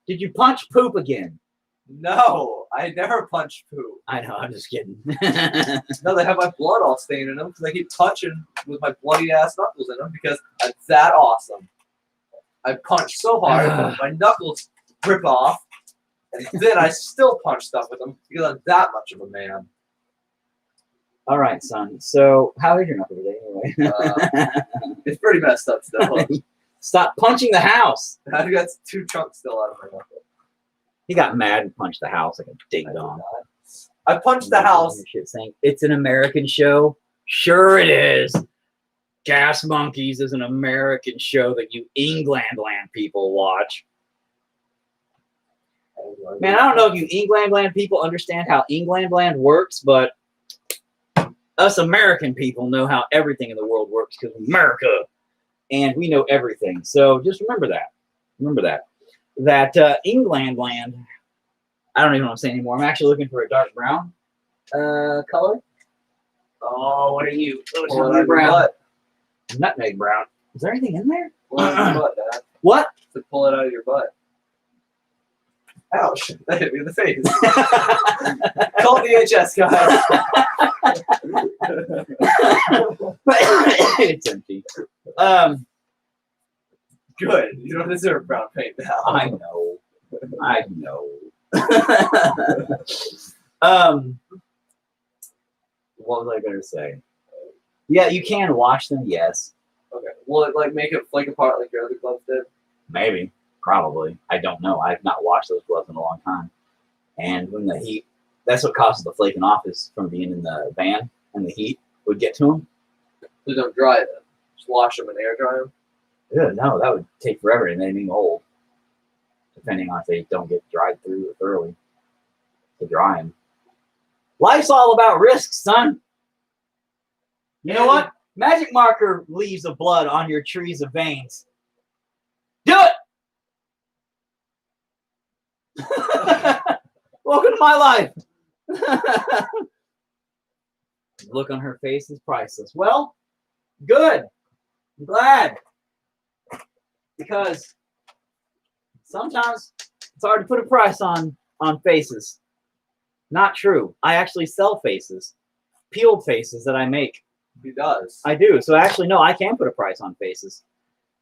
did you punch poop again? No, I never punched poop. I know. I'm just kidding. No, they have my blood all stained in them because I keep touching with my bloody ass knuckles in them because I'm that awesome. I punch so hard, my knuckles rip off, and then I still punch stuff with them because I'm that much of a man. All right, son. So how is your knuckle today anyway? It's pretty messed up still. Stop punching the house. I've got 2 chunks still out of my knuckle. He got mad and punched the house like a ding dong. I punched the house. Shit saying it's an American show. Sure it is. Gas Monkeys is an American show that you England land people watch. Man, I don't know if you England land people understand how England land works, but us American people know how everything in the world works because America, and we know everything. So just remember that. Remember that. That England land. I don't even know what I'm saying anymore. I'm actually looking for a dark brown color. Oh, what are you? Oh, it's Pull it out nutmeg of your brown. butt. Nutmeg brown. Is there anything in there? Pull it out of your butt, Dad. What? To pull it out of your butt. Ouch. That hit me in the face. Call DHS, guys. It's empty. Good. You don't deserve brown paint now. I know. I know. What was I gonna say? Yeah, you can wash them. Yes, Okay. Will it like make it flake apart like your other gloves did? maybe, probably. I don't know. I've not washed those gloves in a long time. And when the heat, that's what causes the flaking off is from being in the van and the heat would get to them. So don't dry them. Just wash them and air dry them. Yeah, no, that would take forever and they'd be old, depending on if they don't get dried through thoroughly to dry them. Life's all about risks, son. You know what? Magic marker leaves of blood on your trees of veins. Do it! Welcome to my life. The look on her face is priceless. Well, good. I'm glad. Because sometimes it's hard to put a price on faces. Not true. I actually sell faces. Peeled faces that I make. He does. I do. So actually, no, I can put a price on faces.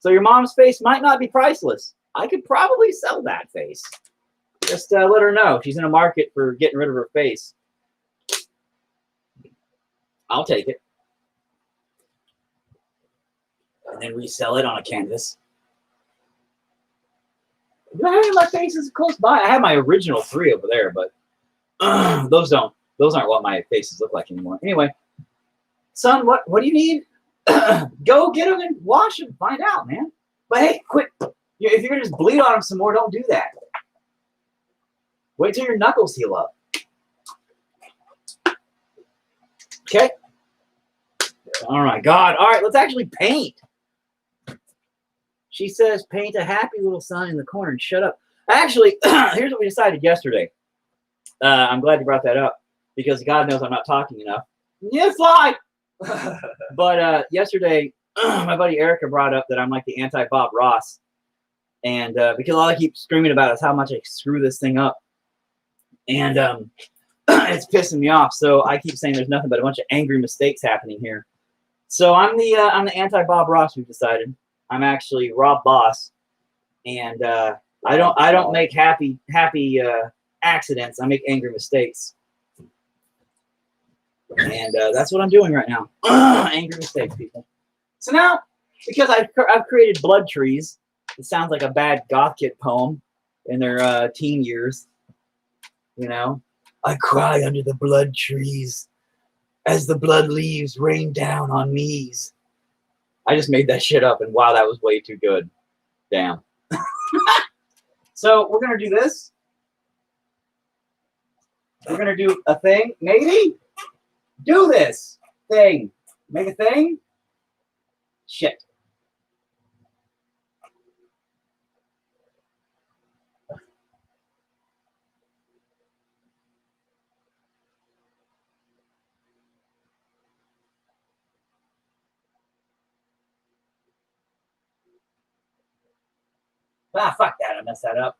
So your mom's face might not be priceless. I could probably sell that face. Just let her know. She's in a market for getting rid of her face. I'll take it. And then resell it on a canvas. Do I have any of my faces close by? I have my original 3 over there, but those aren't what my faces look like anymore. Anyway, son, what do you need? Go get them and wash them. Find out, man. But hey, quit. If you're gonna just bleed on them some more, don't do that. Wait till your knuckles heal up. Okay. All right, God. All right, let's actually paint. She says, paint a happy little sun in the corner and shut up. Actually, here's what we decided yesterday. I'm glad you brought that up because God knows I'm not talking enough. Yeah, fly. But yesterday, my buddy Erica brought up that I'm like the anti-Bob Ross. And because all I keep screaming about is how much I screw this thing up. And it's pissing me off. So I keep saying there's nothing but a bunch of angry mistakes happening here. So I'm the anti-Bob Ross, we've decided. I'm actually Rob Boss. And I don't make happy accidents. I make angry mistakes. And that's what I'm doing right now. Angry mistakes, people. So now, because I've created blood trees, it sounds like a bad goth kid poem in their teen years. You know, I cry under the blood trees as the blood leaves rain down on me's. I just made that shit up, and wow, that was way too good. Damn. So we're gonna do this. We're gonna do a thing, maybe. Do this thing. Make a thing. Shit. Ah, fuck that. I messed that up.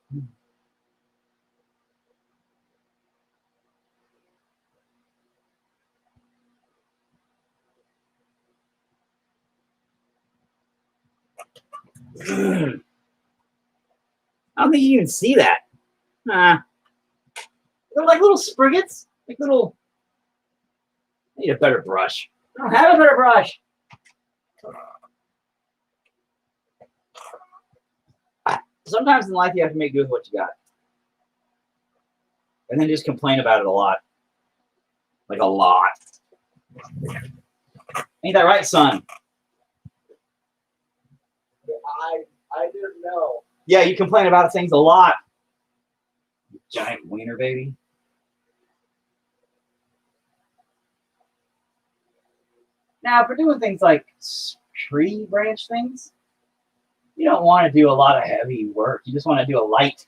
I don't think you even see that. They're like little spriggets. Like little. need a better brush. I don't have a better brush. Sometimes in life you have to make do with what you got. And then just complain about it a lot. Like a lot. Ain't that right, son? I didn't know. Yeah, you complain about things a lot. You giant wiener baby. Now, for doing things like tree branch things, you don't want to do a lot of heavy work. You just want to do a light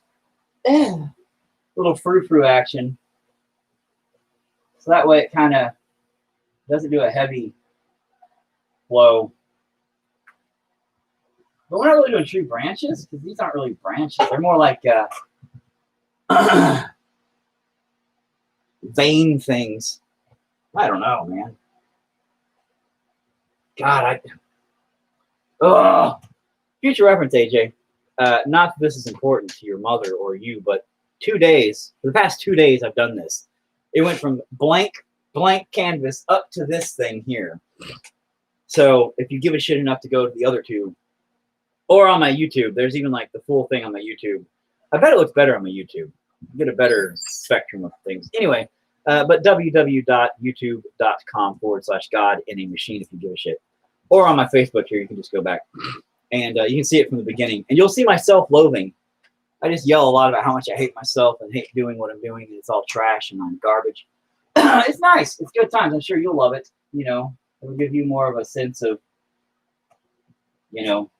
little frou-frou action. So that way it kind of doesn't do a heavy flow. But we're not really doing tree branches because these aren't really branches. They're more like vein things. I don't know, man. God, future reference, AJ. Not that this is important to your mother or you, but 2 days, for the past 2 days, I've done this. It went from blank canvas up to this thing here. So if you give a shit enough to go to the other two, or on my YouTube, there's even like the full thing on my YouTube. I bet it looks better on my YouTube. You get a better spectrum of things. Anyway, but www.youtube.com/God in a machine if you give a shit. Or on my Facebook here, you can just go back. And you can see it from the beginning. And you'll see my self-loathing. I just yell a lot about how much I hate myself and hate doing what I'm doing. And it's all trash and I'm garbage. It's nice. It's good times. I'm sure you'll love it. You know, it'll give you more of a sense of, you know,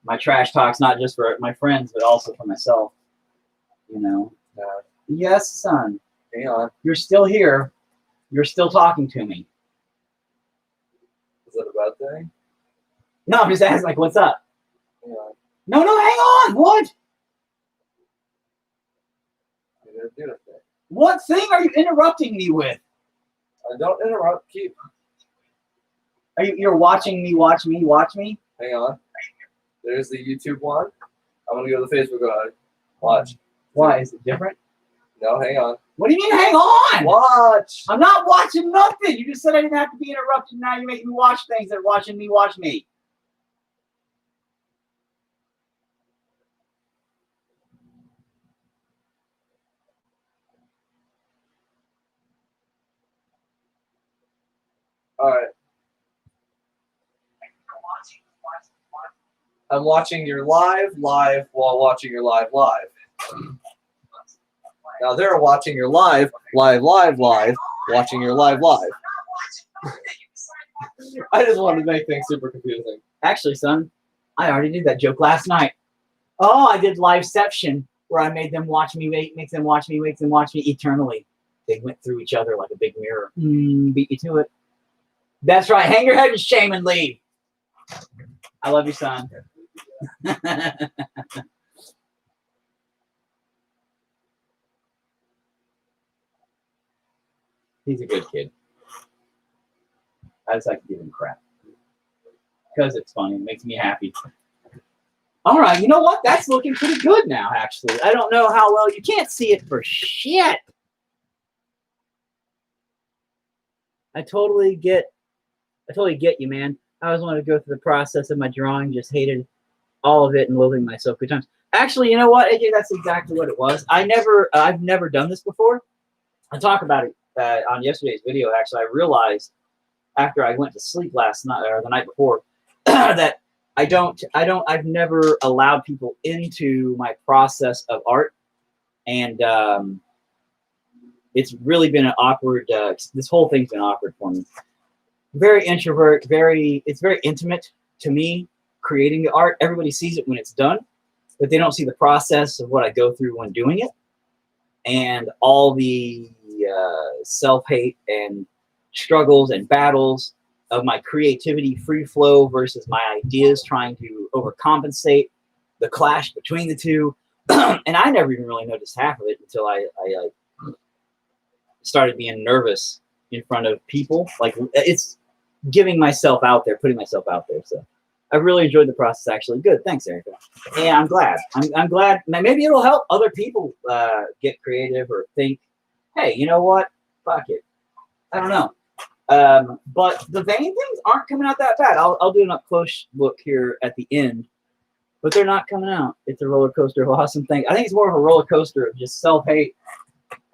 my trash talk's not just for my friends, but also for myself. You know. Yes, son. Hang on. You're still here. You're still talking to me. Is that a bad thing? No, I'm just asking, like, what's up? Hang on. No, hang on. What? You didn't do anything. What thing are you interrupting me with? Don't interrupt. Keep. You're watching me watch me? Hang on. There's the YouTube one. I'm going to go to the Facebook one. Watch. Why? Is it different? No, hang on. What do you mean, hang on? Watch. I'm not watching nothing. You just said I didn't have to be interrupted. Now you're making me watch things that are watching me watch me. All right. I'm watching your live while watching your live. Now they're watching your live, watching your live. I just wanted to make things super confusing. Actually, son, I already did that joke last night. Oh, I did Liveception, where I made them watch me, make them watch me eternally. They went through each other like a big mirror. Beat you to it. That's right. Hang your head and shame and leave. I love you, son. He's a good kid. I just like to give him crap. Because it's funny. It makes me happy. All right. You know what? That's looking pretty good now, actually. I don't know how well. You can't see it for shit. I totally get you, man. I always wanted to go through the process of my drawing. Just hated all of it and loathing myself good times. Actually, you know what, AJ? That's exactly what it was. I've never done this before. I talk about it on yesterday's video. Actually, I realized after I went to sleep last night or the night before that I've never allowed people into my process of art, and it's really been an awkward. This whole thing's been awkward for me. Very introvert. It's very intimate to me. Creating the art, everybody sees it when it's done, but they don't see the process of what I go through when doing it, and all the self-hate and struggles and battles of my creativity free flow versus my ideas trying to overcompensate, the clash between the two. And I never even really noticed half of it until I started being nervous in front of people. Like, it's giving myself out there, putting myself out there. So I really enjoyed the process, actually. Good. Thanks, Erica. Yeah, I'm glad. I'm glad. Maybe it'll help other people get creative or think, hey, you know what? Fuck it. I don't know. But the vein things aren't coming out that bad. I'll do an up close look here at the end, but they're not coming out. It's a roller coaster of awesome thing. I think it's more of a roller coaster of just self hate,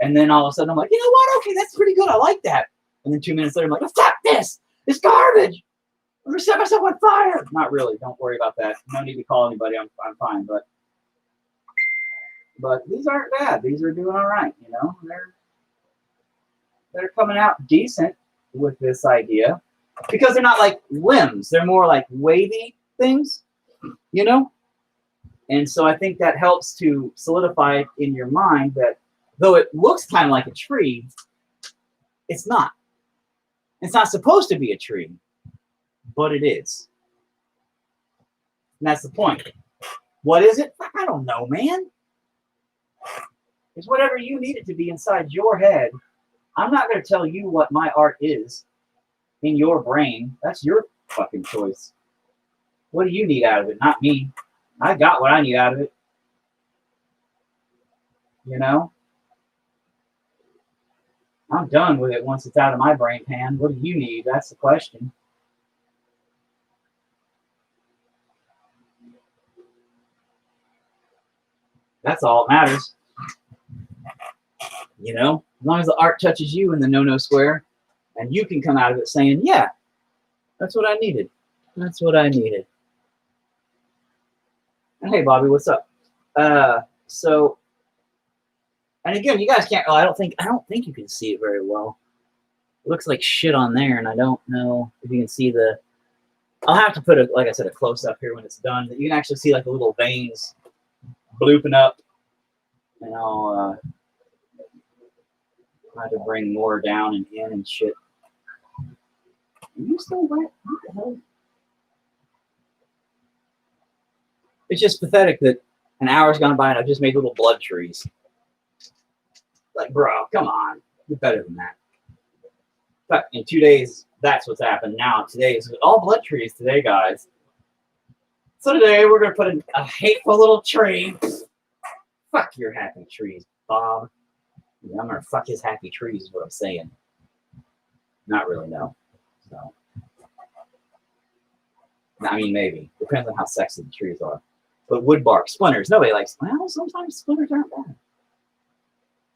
and then all of a sudden I'm like, you know what? Okay, that's pretty good. I like that. And then 2 minutes later I'm like, fuck this! It's garbage. I'm gonna set myself on fire. Not really. Don't worry about that. No need to call anybody. I'm fine. But these aren't bad. These are doing all right. You know, they're coming out decent with this idea because they're not like limbs. They're more like wavy things. You know, and so I think that helps to solidify in your mind that though it looks kind of like a tree, it's not. It's not supposed to be a tree. But it is. And that's the point. What is it? I don't know, man. It's whatever you need it to be inside your head. I'm not going to tell you what my art is in your brain. That's your fucking choice. What do you need out of it? Not me. I got what I need out of it. You know? I'm done with it once it's out of my brain pan. What do you need? That's the question. That's all that matters. You know, as long as the art touches you in the no-no square, and you can come out of it saying, yeah, that's what I needed. That's what I needed. And hey, Bobby, what's up? So, and again, you guys can't. I don't think you can see it very well. It looks like shit on there, and I don't know if you can see the. I'll have to put like I said, a close up here when it's done. You can actually see like the little veins blooping up, and I'll try to bring more down and in and shit. Are you still wet? What the hell? It's just pathetic that an hour's gone by and I've just made little blood trees. Like, bro, come on. You're better than that. But in 2 days, that's what's happened. Now, today is all blood trees today, guys. So today, we're going to put a hateful little tree. Fuck your happy trees, Bob. Yeah, I'm going to fuck his happy trees is what I'm saying. Not really, no. So, I mean, maybe. Depends on how sexy the trees are. But wood bark, splinters, nobody likes. Well, sometimes splinters aren't bad.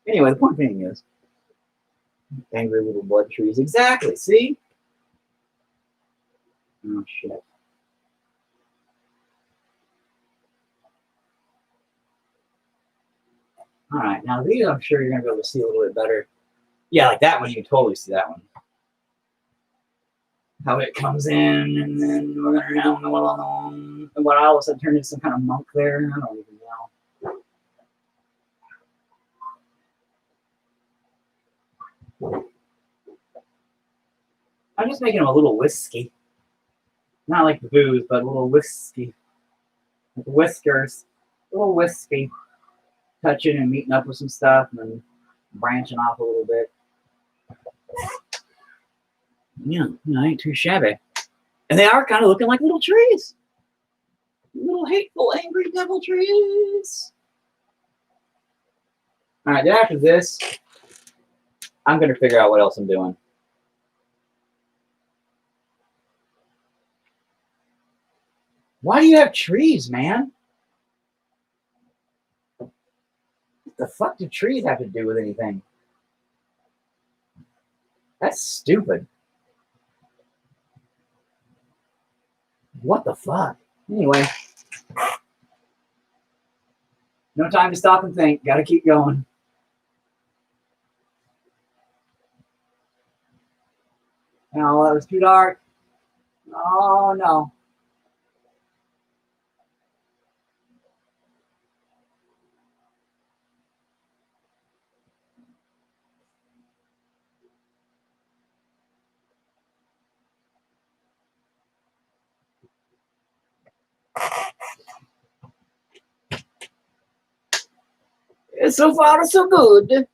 Anyway, the point being is, angry little blood trees. Exactly, see? Oh, shit. All right, now these I'm sure you're going to be able to see a little bit better. Yeah, like that one, you can totally see that one. How it comes in, and then we're going to and what I all of a sudden turned into some kind of monk there. I don't even know. I'm just making them a little whiskey. Not like the booze, but a little whiskey. Like whiskers. A little whiskey. Touching and meeting up with some stuff and then branching off a little bit. Yeah, ain't too shabby. And they are kind of looking like little trees. Little hateful, angry devil trees. All right, then after this, I'm going to figure out what else I'm doing. Why do you have trees, man? What the fuck do trees have to do with anything? That's stupid. What the fuck? Anyway. No time to stop and think. Gotta keep going. No, that was too dark. Oh, no. So far, so good.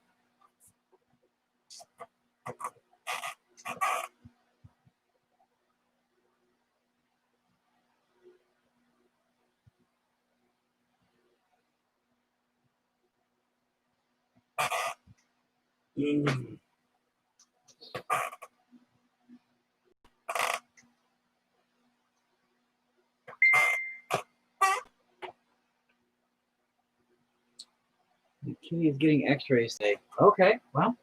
The kitty is getting x-rays today. Okay, well,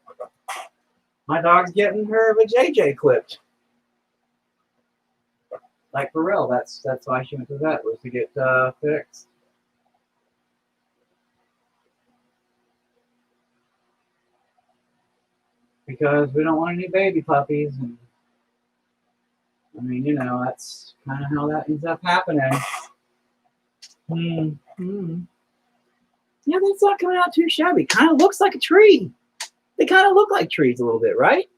my dog's getting her JJ clipped. Like for real, that's why she went to the vet, was to get fixed. Because we don't want any baby puppies, and I mean, you know, that's kind of how that ends up happening. Yeah, that's not coming out too shabby. Kind of looks like a tree. They kind of look like trees a little bit, right?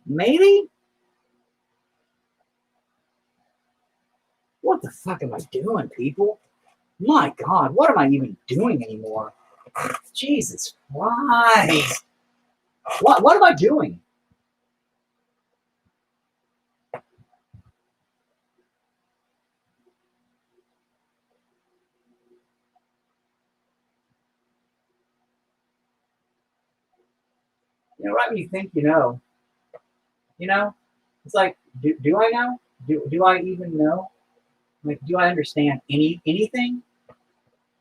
Maybe? What the fuck am I doing, people? My God, what am I even doing anymore? Jesus Christ. What am I doing? You know, right when you think you know, it's like, do I know? Do I even know? Like, do I understand anything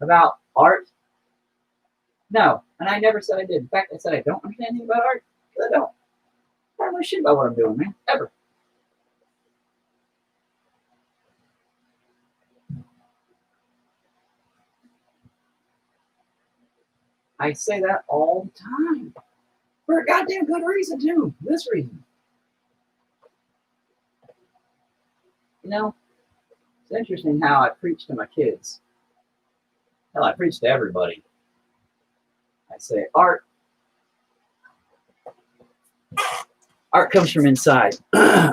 about art? No, and I never said I did. In fact, I said I don't understand anything about art because I don't. I don't know shit about what I'm doing, man, ever. I say that all the time. For a goddamn good reason, too. This reason. You know, it's interesting how I preach to my kids. Hell, I preach to everybody. I say, art comes from inside.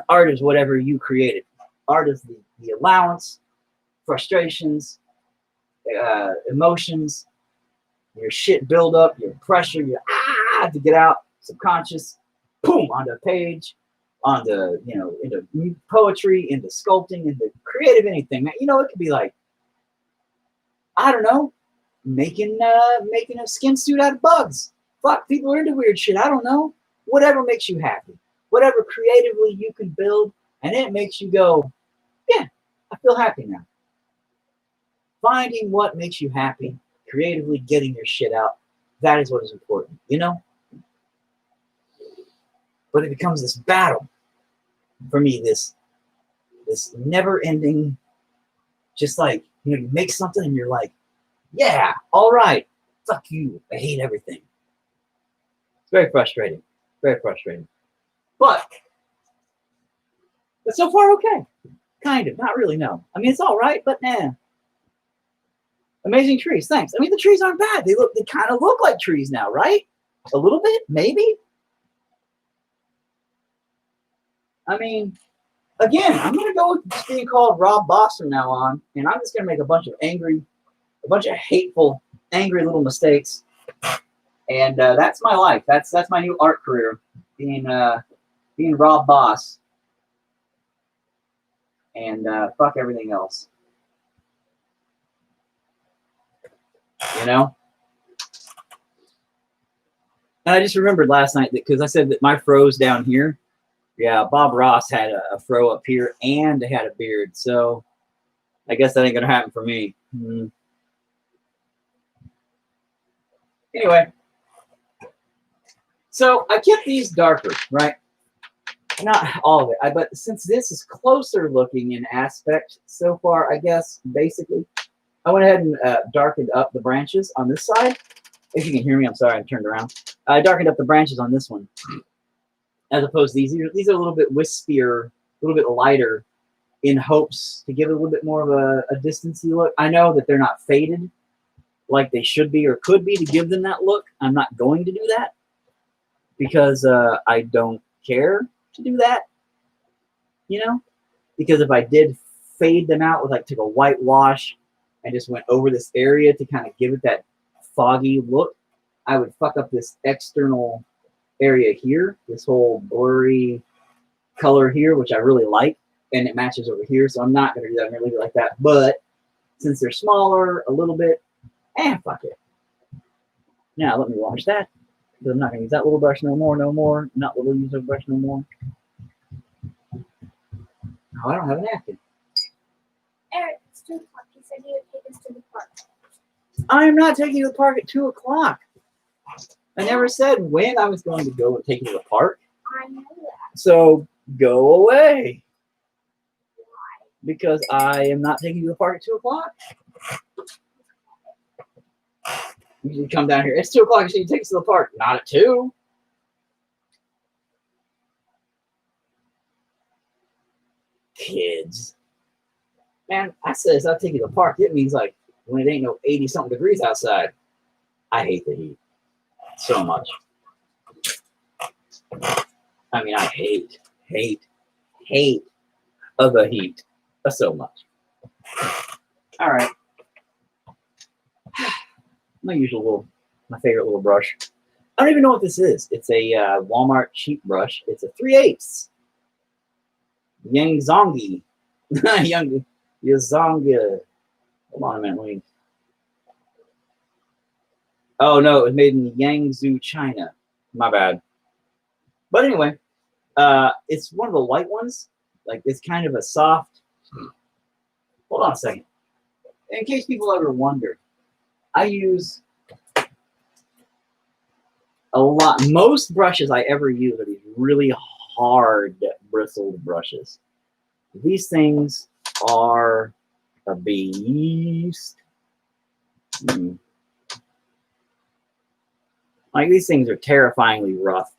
Art is whatever you created. Art is the allowance, frustrations, emotions, your shit buildup, your pressure, your to get out, subconscious, boom, onto a page, onto, you know, into poetry, into sculpting, into creative anything. You know, it could be like, I don't know, making a skin suit out of bugs. Fuck, people are into weird shit. I don't know. Whatever makes you happy. Whatever creatively you can build, and it makes you go, yeah, I feel happy now. Finding what makes you happy, creatively getting your shit out, that is what is important, you know? But it becomes this battle for me, this never-ending, just like, you know, you make something and you're like, yeah, all right, fuck you, I hate everything. It's very frustrating, very frustrating. But so far, okay. Kind of, not really, no. I mean, it's all right, but nah. Amazing trees, thanks. I mean, the trees aren't bad. They kind of look like trees now, right? A little bit, maybe. I mean, again, I'm gonna go with just being called Rob Boss from now on, and I'm just gonna make a bunch of hateful, angry little mistakes, and that's my life. That's my new art career, being Rob Boss, and fuck everything else. You know? And I just remembered last night that, because I said that my fro's down here. Yeah, Bob Ross had a fro up here and had a beard. So I guess that ain't going to happen for me. Anyway. So I kept these darker, right? Not all of it. But since this is closer looking in aspect so far, I guess, basically, I went ahead and darkened up the branches on this side. If you can hear me, I'm sorry, I turned around. I darkened up the branches on this one. As opposed to these. These are a little bit wispier, a little bit lighter, in hopes to give it a little bit more of a distancy look. I know that they're not faded like they should be or could be to give them that look. I'm not going to do that because I don't care to do that, you know? Because if I did fade them out with, like, took a whitewash and just went over this area to kind of give it that foggy look, I would fuck up this external area here, this whole blurry color here, which I really like, and it matches over here, so I'm not going to do that. I'm going to leave it like that. But since they're smaller a little bit, fuck it. Now let me wash that, because I'm not going to use that little brush no more, not little user brush no more. Oh, I don't have a napkin. Eric, it's 2 o'clock. said he would take us to the park. I am not taking you to the park at 2 o'clock. I never said when I was going to go and take you to the park. I know that. So go away. Because I am not taking you to the park at 2 o'clock. You can come down here. It's 2 o'clock. You say you take us to the park. Not at 2. Kids. Man, I says I'll take you to the park. It means like when it ain't no 80-something degrees outside. I hate the heat so much. I mean, I hate of the heat so much. All right. My favorite little brush. I don't even know what this is. It's a Walmart cheap brush. It's a 3/8 Yangzongi. Yazonga. Hold on a minute. Let me. Oh no, it was made in Yangzhou, China. My bad. But anyway, it's one of the light ones. Like it's kind of a soft. Hold on a second. In case people ever wonder, I use a lot. Most brushes I ever use are these really hard bristled brushes. These things are a beast. Like these things are terrifyingly rough.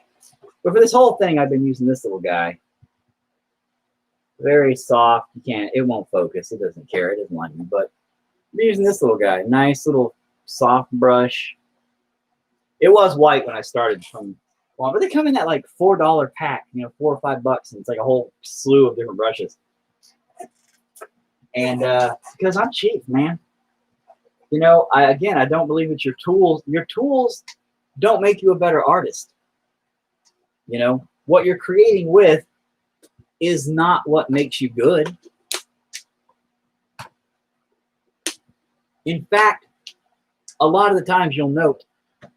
But for this whole thing, I've been using this little guy. Very soft. It won't focus. It doesn't care. It doesn't like me. But I'm using this little guy. Nice little soft brush. It was white when I started but they come in that like $4 pack, $4 or $5, and it's like a whole slew of different brushes. And because I'm cheap, man. I don't believe it's your tools. Your tools don't make you a better artist. What you're creating with is not what makes you good. In fact, a lot of the times you'll note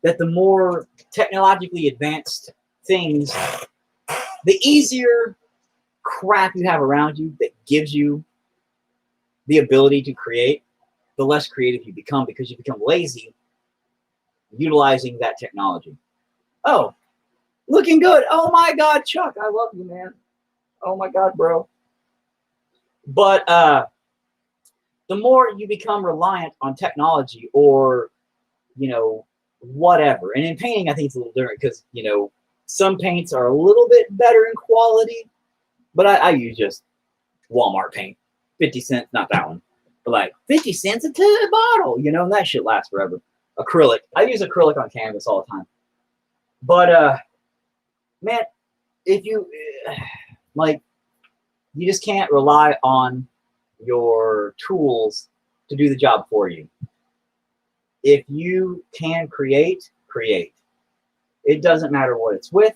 that the more technologically advanced things, the easier crap you have around you that gives you the ability to create, the less creative you become because you become lazy utilizing that technology. Oh, looking good. Oh my God, Chuck, I love you, man. Oh my God, bro. But the more you become reliant on technology or, whatever. And in painting, I think it's a little different because, some paints are a little bit better in quality, but I use just Walmart paint. 50 cents, not that one, but like 50 cents a bottle, and that shit lasts forever. Acrylic. I use acrylic on canvas all the time. But, man, if you, you just can't rely on your tools to do the job for you. If you can create. It doesn't matter what it's with.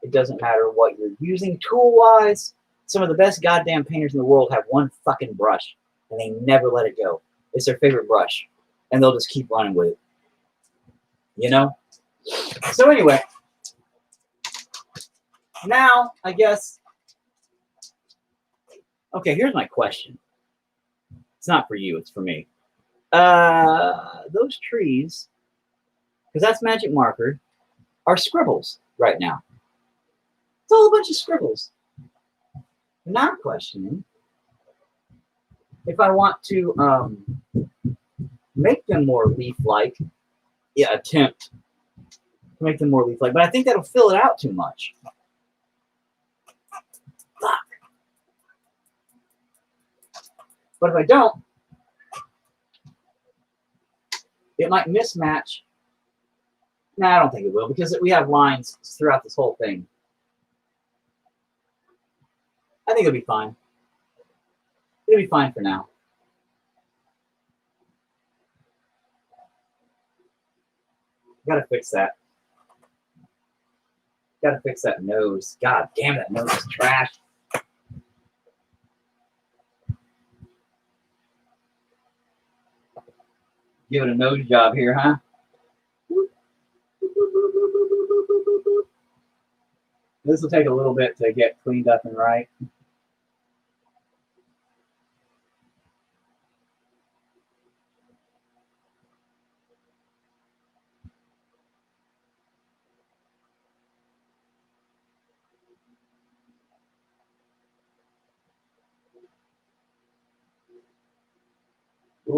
It doesn't matter what you're using tool-wise. Some of the best goddamn painters in the world have one fucking brush, and they never let it go. It's their favorite brush, and they'll just keep running with it. So anyway, now I guess. Okay, here's my question. It's not for you. It's for me. Those trees, because that's magic marker, are scribbles right now. It's all a bunch of scribbles. Now I'm questioning if I want to make them more leaf-like. Yeah, attempt to make them more leaf-like, but I think that'll fill it out too much. Fuck. But if I don't, it might mismatch. Nah, I don't think it will because we have lines throughout this whole thing. I think it'll be fine. It'll be fine for now. Gotta fix that. Gotta fix that nose. God damn, that nose is trash. Give it a nose job here, huh? This will take a little bit to get cleaned up and right.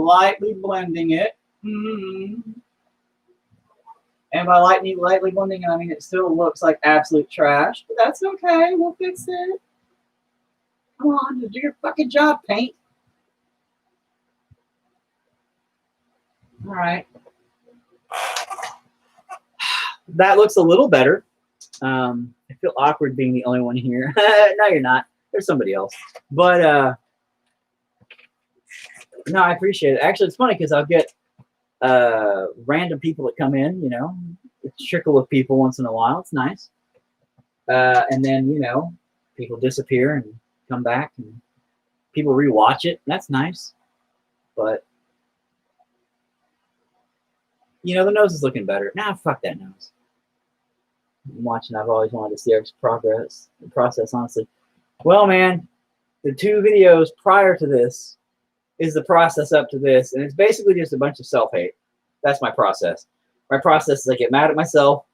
lightly blending it. And by lightly blending, I mean it still looks like absolute trash, but that's okay. We'll fix it. Come on, just do your fucking job, paint. All right. That looks a little better. I feel awkward being the only one here. No, you're not. There's somebody else. But no, I appreciate it. Actually, it's funny because I'll get random people that come in, you know, a trickle of people once in a while. It's nice. And then, you know, people disappear and come back and people rewatch it. That's nice. But, you know, the nose is looking better. Nah, fuck that nose. I'm watching. I've always wanted to see our process, honestly. Well, man, the 2 videos prior to this is the process up to this, and it's basically just a bunch of self-hate. That's my process. My process is I get mad at myself.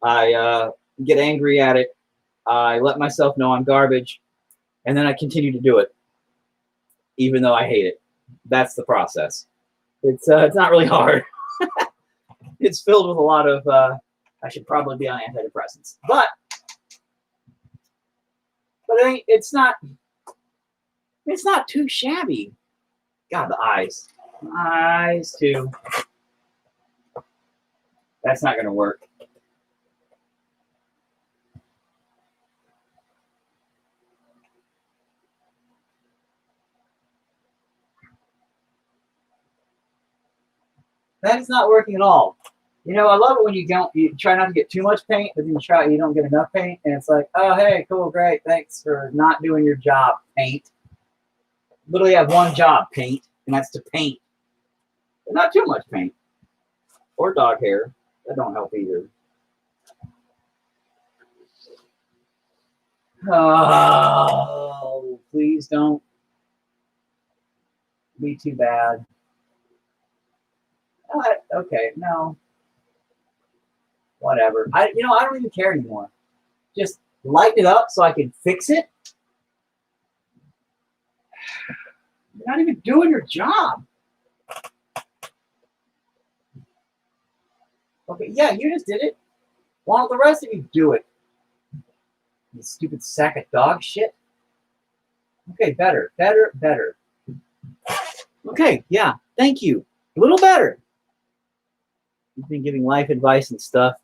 I get angry at it. I let myself know I'm garbage, and then I continue to do it, even though I hate it. That's the process. It's not really hard. It's filled with a lot of I should probably be on antidepressants, but I think it's not too shabby. God, the eyes too. That's not gonna work. That is not working at all. You know, I love it when you try not to get too much paint, but then you don't get enough paint, and it's like, oh, hey, cool, great, thanks for not doing your job, paint. Literally have one job, paint, and that's to paint. But not too much paint. Or dog hair. That don't help either. Oh, please don't be too bad. Okay, no. Whatever. I don't even care anymore. Just lighten it up so I can fix it. You're not even doing your job. Okay, yeah, you just did it. Why don't the rest of you do it? You stupid sack of dog shit. Okay, better. Okay, yeah, thank you. A little better. You've been giving life advice and stuff.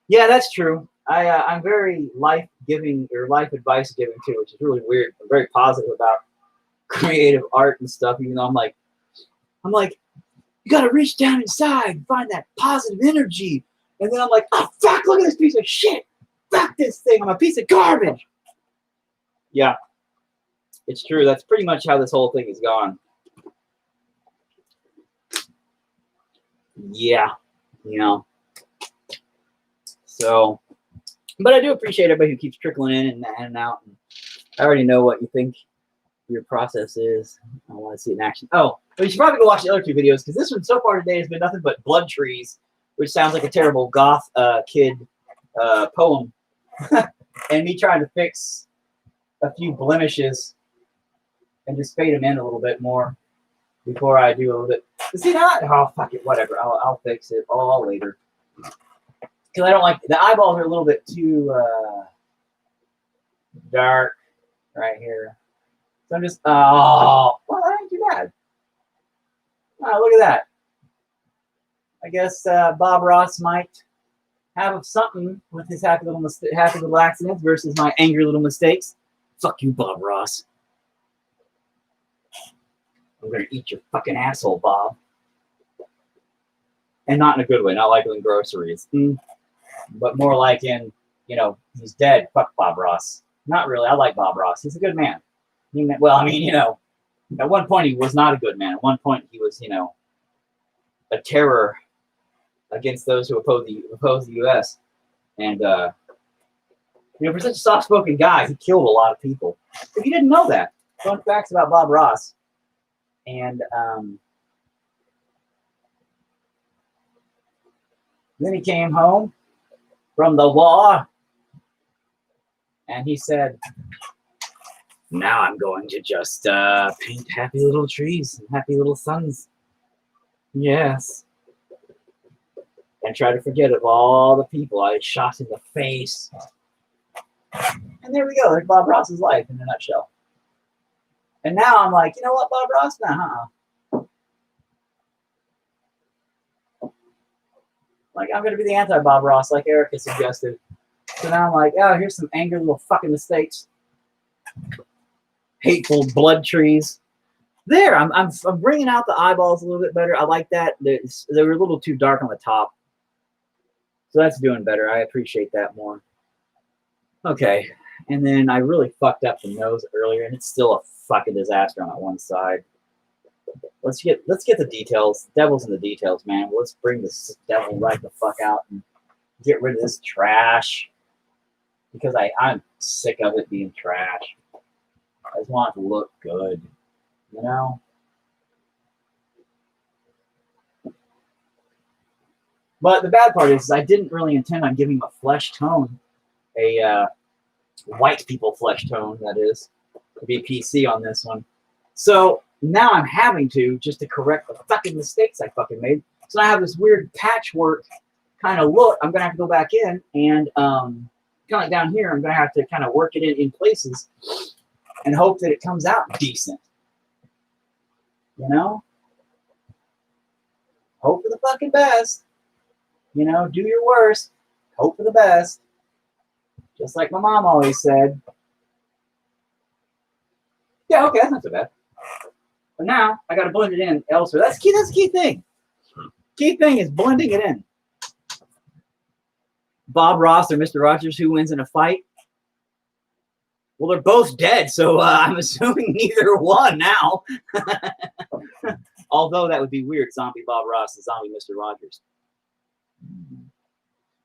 Yeah, that's true. I'm very life advice giving too, which is really weird. I'm very positive about creative art and stuff, even though I'm like, you gotta reach down inside and find that positive energy. And then I'm like, oh fuck, look at this piece of shit. Fuck this thing. I'm a piece of garbage. Yeah. It's true. That's pretty much how this whole thing has gone. Yeah. You know. So, but I do appreciate everybody who keeps trickling in and out. And I already know what you think your process is. I want to see it in action. Oh, but you should probably go watch the other 2 videos, because this one so far today has been nothing but blood trees, which sounds like a terrible goth kid poem. And me trying to fix a few blemishes and just fade them in a little bit more before I do a little bit. See that? Oh, fuck it. Whatever. I'll fix it all later. Because I don't like the eyeballs are a little bit too dark right here. So I'm just, well, that ain't too bad. Oh, look at that. I guess Bob Ross might have something with his happy little accidents versus my angry little mistakes. Fuck you, Bob Ross. I'm gonna eat your fucking asshole, Bob. And not in a good way, not like in groceries. But more like in, he's dead. Fuck Bob Ross. Not really. I like Bob Ross. He's a good man. At one point he was not a good man. At one point he was, a terror against those who oppose the U.S. And, for such a soft-spoken guy, he killed a lot of people. If you didn't know that, fun facts about Bob Ross. And then he came home from the war, and he said, now I'm going to just paint happy little trees and happy little suns Yes. And try to forget of all the people I shot in the face. And there we go. There's Bob Ross's life in a nutshell. And now I'm like, you know what, Bob Ross? Nah, Like, I'm going to be the anti-Bob Ross, like Erica suggested. So now I'm like, oh, here's some angry little fucking mistakes. Hateful blood trees. There, I'm bringing out the eyeballs a little bit better. I like that. They were a little too dark on the top. So that's doing better. I appreciate that more. Okay. And then I really fucked up the nose earlier, and it's still a fucking disaster on that one side. Let's get the details. Devil's in the details, man. Let's bring this devil right the fuck out and get rid of this trash. Because I'm sick of it being trash. I just want it to look good. You know? But the bad part is I didn't really intend on giving him a flesh tone. A white people flesh tone, that is. To be PC on this one. So now I'm having to, just to correct the fucking mistakes I fucking made. So I have this weird patchwork kind of look. I'm going to have to go back in and kind of like down here, I'm going to have to kind of work it in places and hope that it comes out decent. You know? Hope for the fucking best. You know, do your worst. Hope for the best. Just like my mom always said. Yeah, okay, that's not so bad. But now I got to blend it in elsewhere. That's key. That's the key thing. Key thing is blending it in. Bob Ross or Mr. Rogers, who wins in a fight? Well, they're both dead, so I'm assuming neither one now. Although that would be weird, zombie Bob Ross and zombie Mr. Rogers.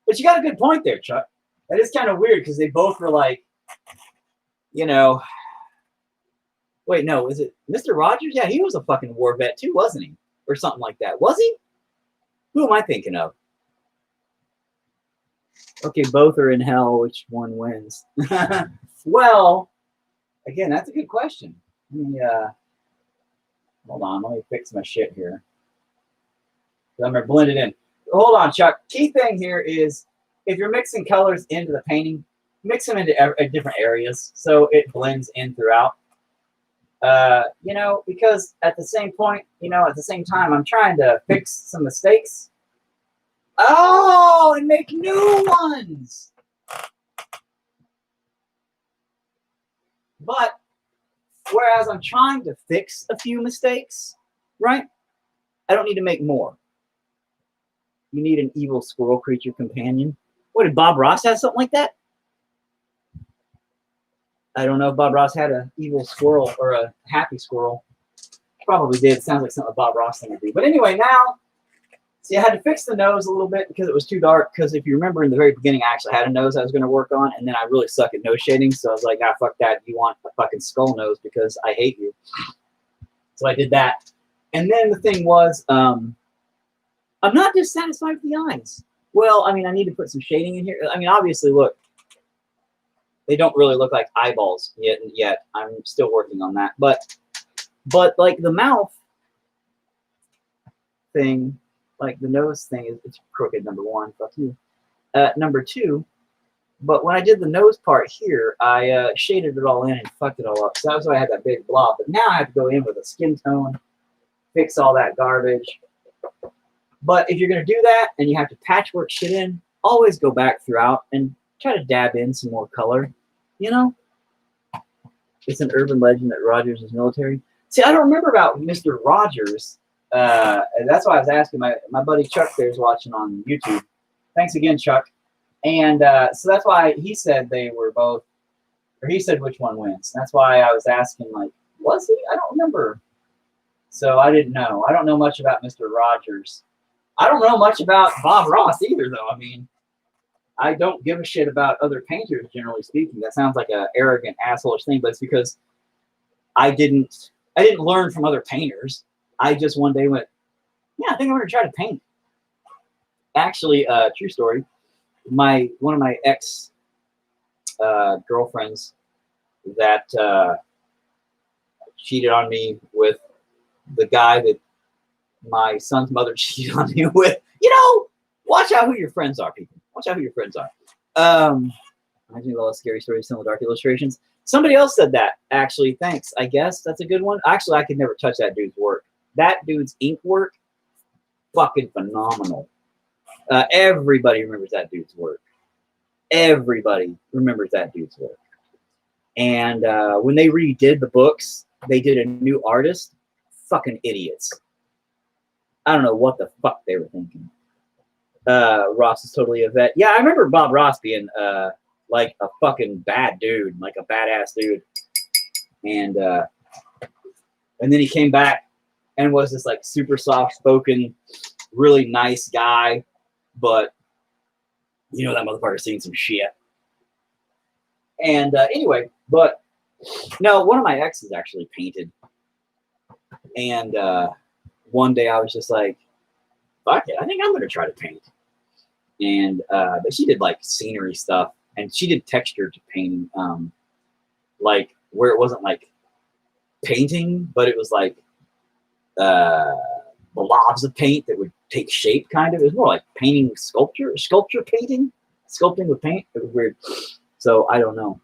But you got a good point there, Chuck. That is kind of weird because they both were like, you know. Wait, no, is it Mr. Rogers? Yeah, he was a fucking war vet too, wasn't he? Or something like that. Was he? Who am I thinking of? Okay, both are in hell. Which one wins? Well, again, that's a good question. Let me, hold on. Let me fix my shit here. I'm going to blend it in. Hold on, Chuck. Key thing here is if you're mixing colors into the painting, mix them into different areas so it blends in throughout. You know, because at the same point, you know, at the same time, I'm trying to fix some mistakes. Oh, and make new ones. But whereas I'm trying to fix a few mistakes, right? I don't need to make more. You need an evil squirrel creature companion. What, did Bob Ross have something like that? I don't know if Bob Ross had an evil squirrel or a happy squirrel. Probably did. Sounds like something Bob Ross thing would be. But anyway, now, see, I had to fix the nose a little bit because it was too dark. Because if you remember in the very beginning, I actually had a nose I was going to work on. And then I really suck at nose shading. So I was like, ah, fuck that. You want a fucking skull nose because I hate you. So I did that. And then the thing was, I'm not dissatisfied with the eyes. Well, I mean, I need to put some shading in here. I mean, obviously, look. They don't really look like eyeballs yet. I'm still working on that. But like the mouth thing, like the nose thing, it's crooked, number one. Fuck you. Number two, but when I did the nose part here, I shaded it all in and fucked it all up. So that's why I had that big blob. But now I have to go in with a skin tone, fix all that garbage. But if you're going to do that and you have to patchwork shit in, always go back throughout and try to dab in some more color, you know? It's an urban legend that Rogers is military. See, I don't remember about Mr. Rogers. And that's why I was asking. My buddy Chuck there is watching on YouTube. Thanks again, Chuck. And so that's why he said they were both, or he said which one wins. That's why I was asking, like, was he? I don't remember. So I didn't know. I don't know much about Mr. Rogers. I don't know much about Bob Ross either, though. I mean, I don't give a shit about other painters, generally speaking. That sounds like an arrogant, asshole-ish thing, but it's because I didn't learn from other painters. I just one day went, yeah, I think I'm going to try to paint. Actually, true story, one of my ex girlfriends that cheated on me with the guy that my son's mother cheated on me with. You know, watch out who your friends are, people. Watch out who your friends are. Reminds me of all the scary stories, some of the dark illustrations. Somebody else said that, actually. Thanks. I guess that's a good one. Actually, I could never touch that dude's work. That dude's ink work, fucking phenomenal. Everybody remembers that dude's work. Everybody remembers that dude's work. And when they redid the books, they did a new artist. Fucking idiots. I don't know what the fuck they were thinking. Ross is totally a vet. Yeah, I remember Bob Ross being like a fucking bad dude, like a badass dude. And then he came back and was this like super soft spoken, really nice guy. But you know that motherfucker's seen some shit. And anyway, but no, one of my exes actually painted. And one day I was just like, fuck it, I think I'm gonna try to paint. And but she did like scenery stuff, and she did texture to painting, like where it wasn't like painting, but it was like blobs of paint that would take shape. Kind of, it was more like painting sculpture painting, sculpting with paint. It was weird. So I don't know,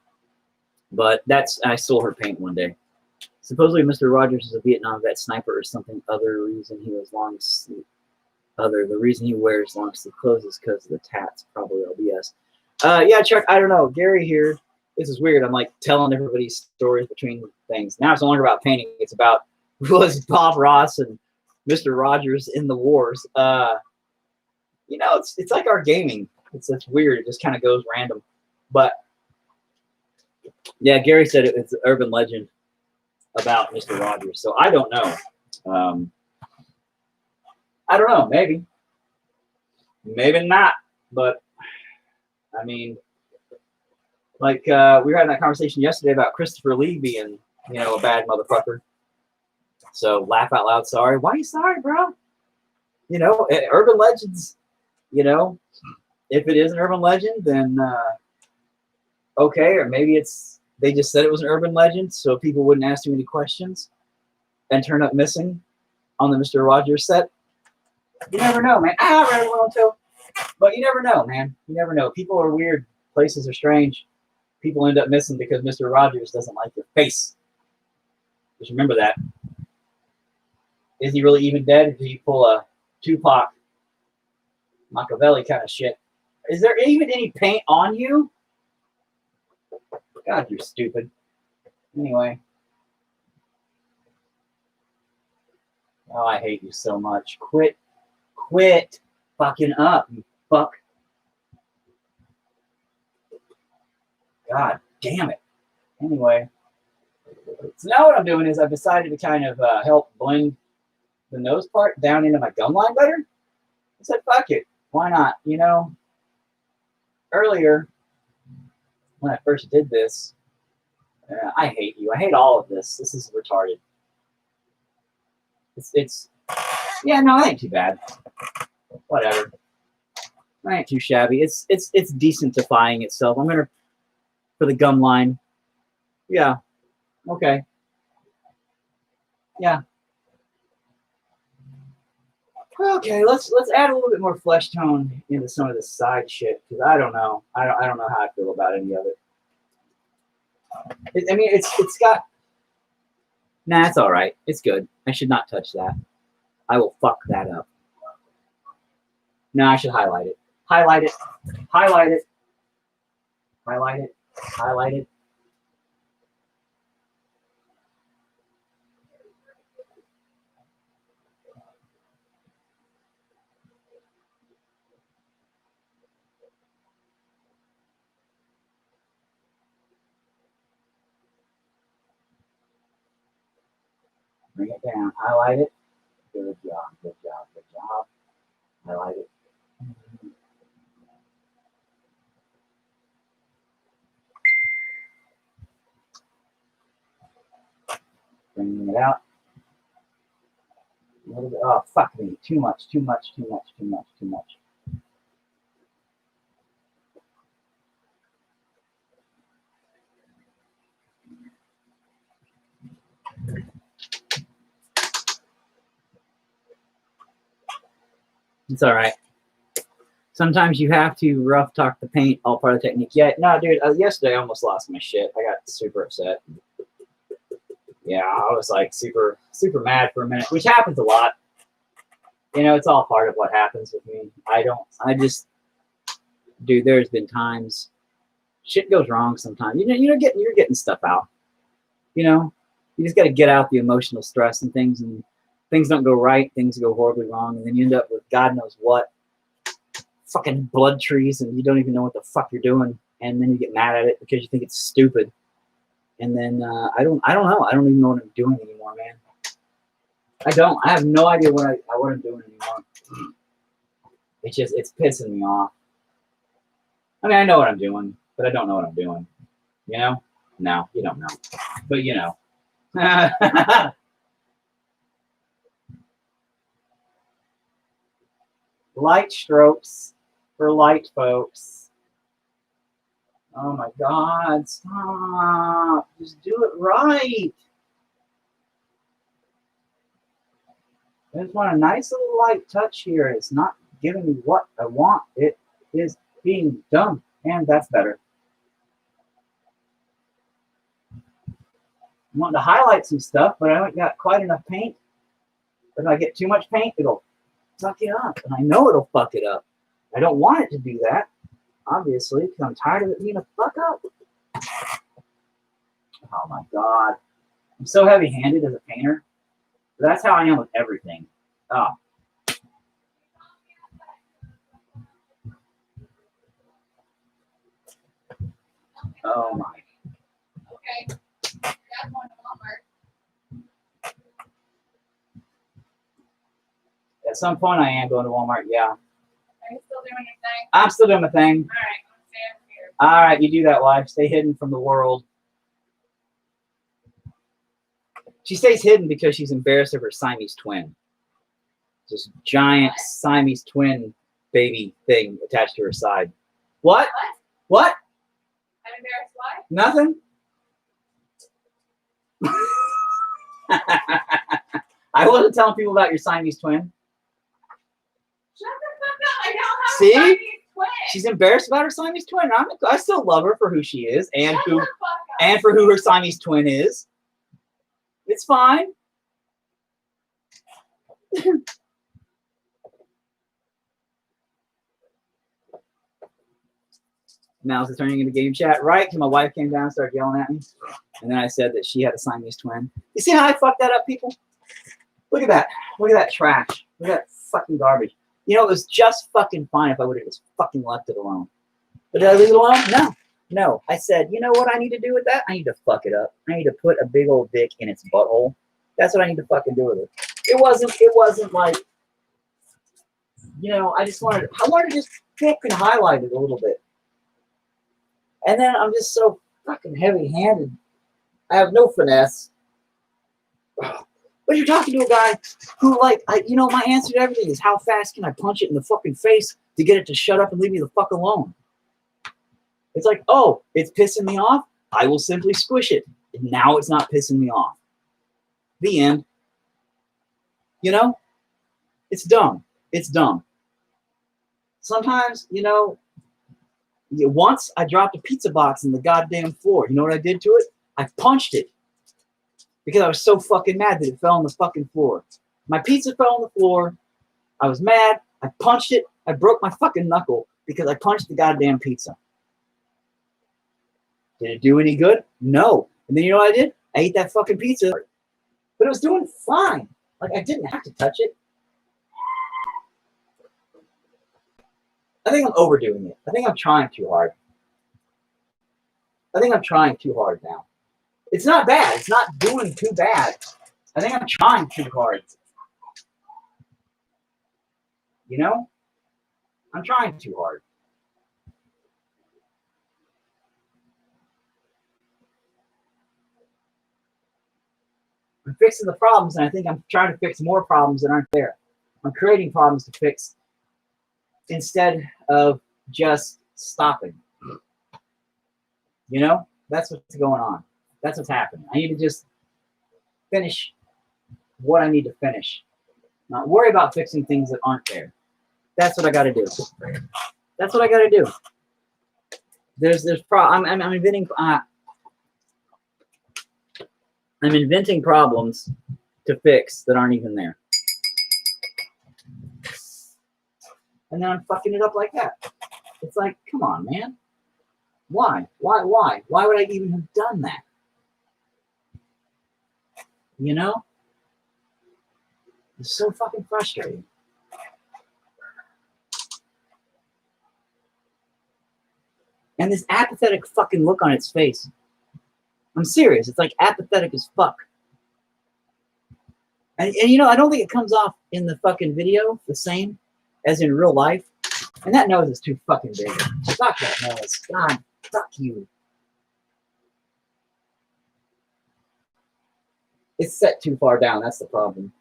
but I stole her paint one day. Supposedly, Mr. Rogers is a Vietnam vet sniper or something. Other reason he was long sleeve. The reason he wears long sleeve clothes is because of the tats. Probably LBS. Yeah, Chuck. I don't know. Gary here. This is weird. I'm like telling everybody stories between things. Now it's no longer about painting. It's about was Bob Ross and Mr. Rogers in the wars. You know, it's like our gaming. It's weird. It just kind of goes random. But yeah, Gary said it's an urban legend about Mr. Rogers. So I don't know. I don't know. Maybe not. But I mean, like we were having that conversation yesterday about Christopher Lee being, you know, a bad motherfucker. So laugh out loud. Sorry. Why are you sorry, bro? You know, urban legends. You know, if it is an urban legend, then okay. Or maybe they just said it was an urban legend, so people wouldn't ask too many questions and turn up missing on the Mr. Rogers set. You never know, man. I really want to, but you never know, man. You never know. People are weird. Places are strange. People end up missing because Mr. Rogers doesn't like your face. Just remember that. Is he really even dead? Or did he pull a Tupac Machiavelli kind of shit? Is there even any paint on you? God, you're stupid. Anyway. Oh, I hate you so much. Quit fucking up, you fuck. God damn it. Anyway. So now what I'm doing is I've decided to kind of help blend the nose part down into my gum line better. I said, fuck it. Why not? You know, earlier when I first did this, I hate you. I hate all of this. This is retarded. Yeah, no, it ain't too bad. Whatever. It ain't too shabby. It's decentifiing itself. I'm gonna for the gum line. Yeah. Okay. Yeah. Okay, let's add a little bit more flesh tone into some of this side shit because I don't know. I don't know how I feel about any of it. I mean, it's got. Nah, it's all right. It's good. I should not touch that. I will fuck that up. No, I should highlight it. Highlight it. Highlight it. Highlight it. Highlight it. Bring it down. Highlight it. Good job. Good job. Good job. Highlight it. Bringing it out. A little bit. Oh, fuck me. Too much. Too much. Too much. Too much. Too much. It's all right. Sometimes you have to rough talk the paint, all part of the technique. Yeah, no, dude, yesterday I almost lost my shit. I got super upset. Yeah, I was like super mad for a minute, which happens a lot. You know, it's all part of what happens with me. Dude, there's been times shit goes wrong sometimes. You're getting stuff out. You know, you just got to get out the emotional stress and things don't go right. Things go horribly wrong. And then you end up with God knows what, fucking blood trees, and you don't even know what the fuck you're doing. And then you get mad at it because you think it's stupid. And then I don't know. I don't even know what I'm doing anymore, man. I don't. I have no idea what I'm doing anymore. It's pissing me off. I mean, I know what I'm doing, but I don't know what I'm doing. You know? No, you don't know. But you know. Light strokes for light folks. Oh my God, stop. Just do it right. I just want a nice little light touch here. It's not giving me what I want. It is being done, and that's better. I want to highlight some stuff, but I haven't got quite enough paint. If I get too much paint, it'll fuck it up, and I know it'll fuck it up. I don't want it to do that, obviously, because I'm tired of it being a fuck up. Oh my God. I'm so heavy-handed as a painter. That's how I am with everything. Oh. Oh my. Okay. That's going to Walmart. At some point, I am going to Walmart. Yeah. Are you still doing your thing? I'm still doing my thing. All right. I'm going to stay over here. All right, you do that, wife. Stay hidden from the world. She stays hidden because she's embarrassed of her Siamese twin. This giant Siamese twin baby thing attached to her side. What? What? I'm embarrassed. Why? Nothing? I wasn't telling people about your Siamese twin. Shut the fuck up. I don't have See? a Siamese twin. She's embarrassed about her Siamese twin. I still love her for who she is and Shut who the fuck up. and for who her Siamese twin is. It's fine. Now it's turning into game chat, right? Because my wife came down and started yelling at me. And then I said that she had a Siamese twin. You see how I fucked that up, people? Look at that. Look at that trash. Look at that fucking garbage. You know, it was just fucking fine if I would have just fucking left it alone. But did I leave it alone? No. No. I said, you know what I need to do with that? I need to fuck it up. I need to put a big old dick in its butthole. That's what I need to fucking do with it. It wasn't like, you know, I wanted to just fucking highlight it a little bit. And then I'm just so fucking heavy-handed. I have no finesse. But you're talking to a guy who, like, my answer to everything is how fast can I punch it in the fucking face to get it to shut up and leave me the fuck alone? It's like, oh, it's pissing me off? I will simply squish it. And now it's not pissing me off. The end. You know? It's dumb. It's dumb. Sometimes, once I dropped a pizza box in the goddamn floor. You know what I did to it? I punched it. Because I was so fucking mad that it fell on the fucking floor. My pizza fell on the floor. I was mad. I punched it. I broke my fucking knuckle because I punched the goddamn pizza. Did it do any good? No. And then you know what I did? I ate that fucking pizza. But it was doing fine. Like, I didn't have to touch it. I think I'm overdoing it. I think I'm trying too hard. I think I'm trying too hard now. It's not bad. It's not doing too bad. I think I'm trying too hard. You know? I'm trying too hard. I'm fixing the problems, and I think I'm trying to fix more problems that aren't there. I'm creating problems to fix instead of just stopping. You know? That's what's going on. That's what's happening. I need to just finish what I need to finish. Not worry about fixing things that aren't there. That's what I got to do. That's what I got to do. I'm inventing problems to fix that aren't even there. And then I'm fucking it up like that. It's like, come on, man. Why? Why would I even have done that? You know? It's so fucking frustrating. And this apathetic fucking look on its face. I'm serious. It's like apathetic as fuck. And you know, I don't think it comes off in the fucking video the same as in real life. And that nose is too fucking big. Fuck that nose. God, fuck you. It's set too far down. That's the problem.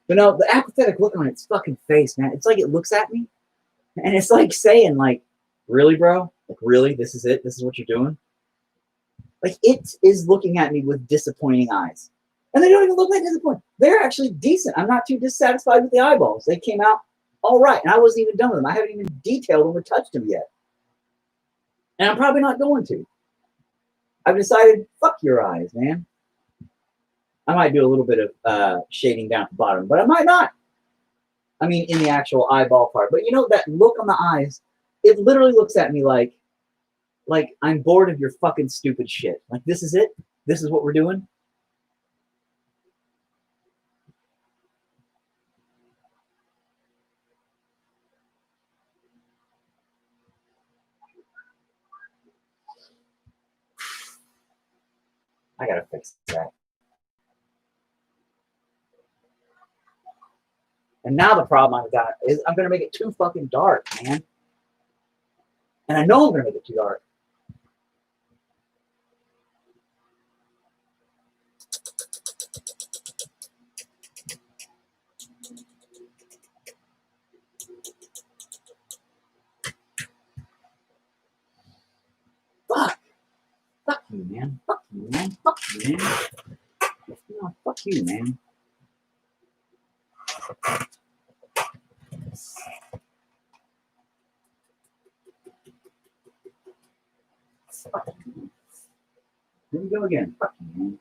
But no, the apathetic look on its fucking face, man. It's like it looks at me. And it's like saying, like, really, bro? Like, really? This is it? This is what you're doing? Like, it is looking at me with disappointing eyes. And they don't even look like disappointed. They're actually decent. I'm not too dissatisfied with the eyeballs. They came out all right. And I wasn't even done with them. I haven't even detailed them or touched them yet. And I'm probably not going to. I've decided, fuck your eyes, man. I might do a little bit of shading down at the bottom, but I might not. I mean, in the actual eyeball part. But you know, that look on the eyes, it literally looks at me like I'm bored of your fucking stupid shit. Like, this is it? This is what we're doing? I gotta fix that. And now the problem I've got is I'm gonna make it too fucking dark, man. And I know I'm gonna make it too dark. Fuck. Fuck you, man. Fuck you, man. Fuck you, man. No, fuck you, man. Fuck you. Here we go again. Fuck you, man.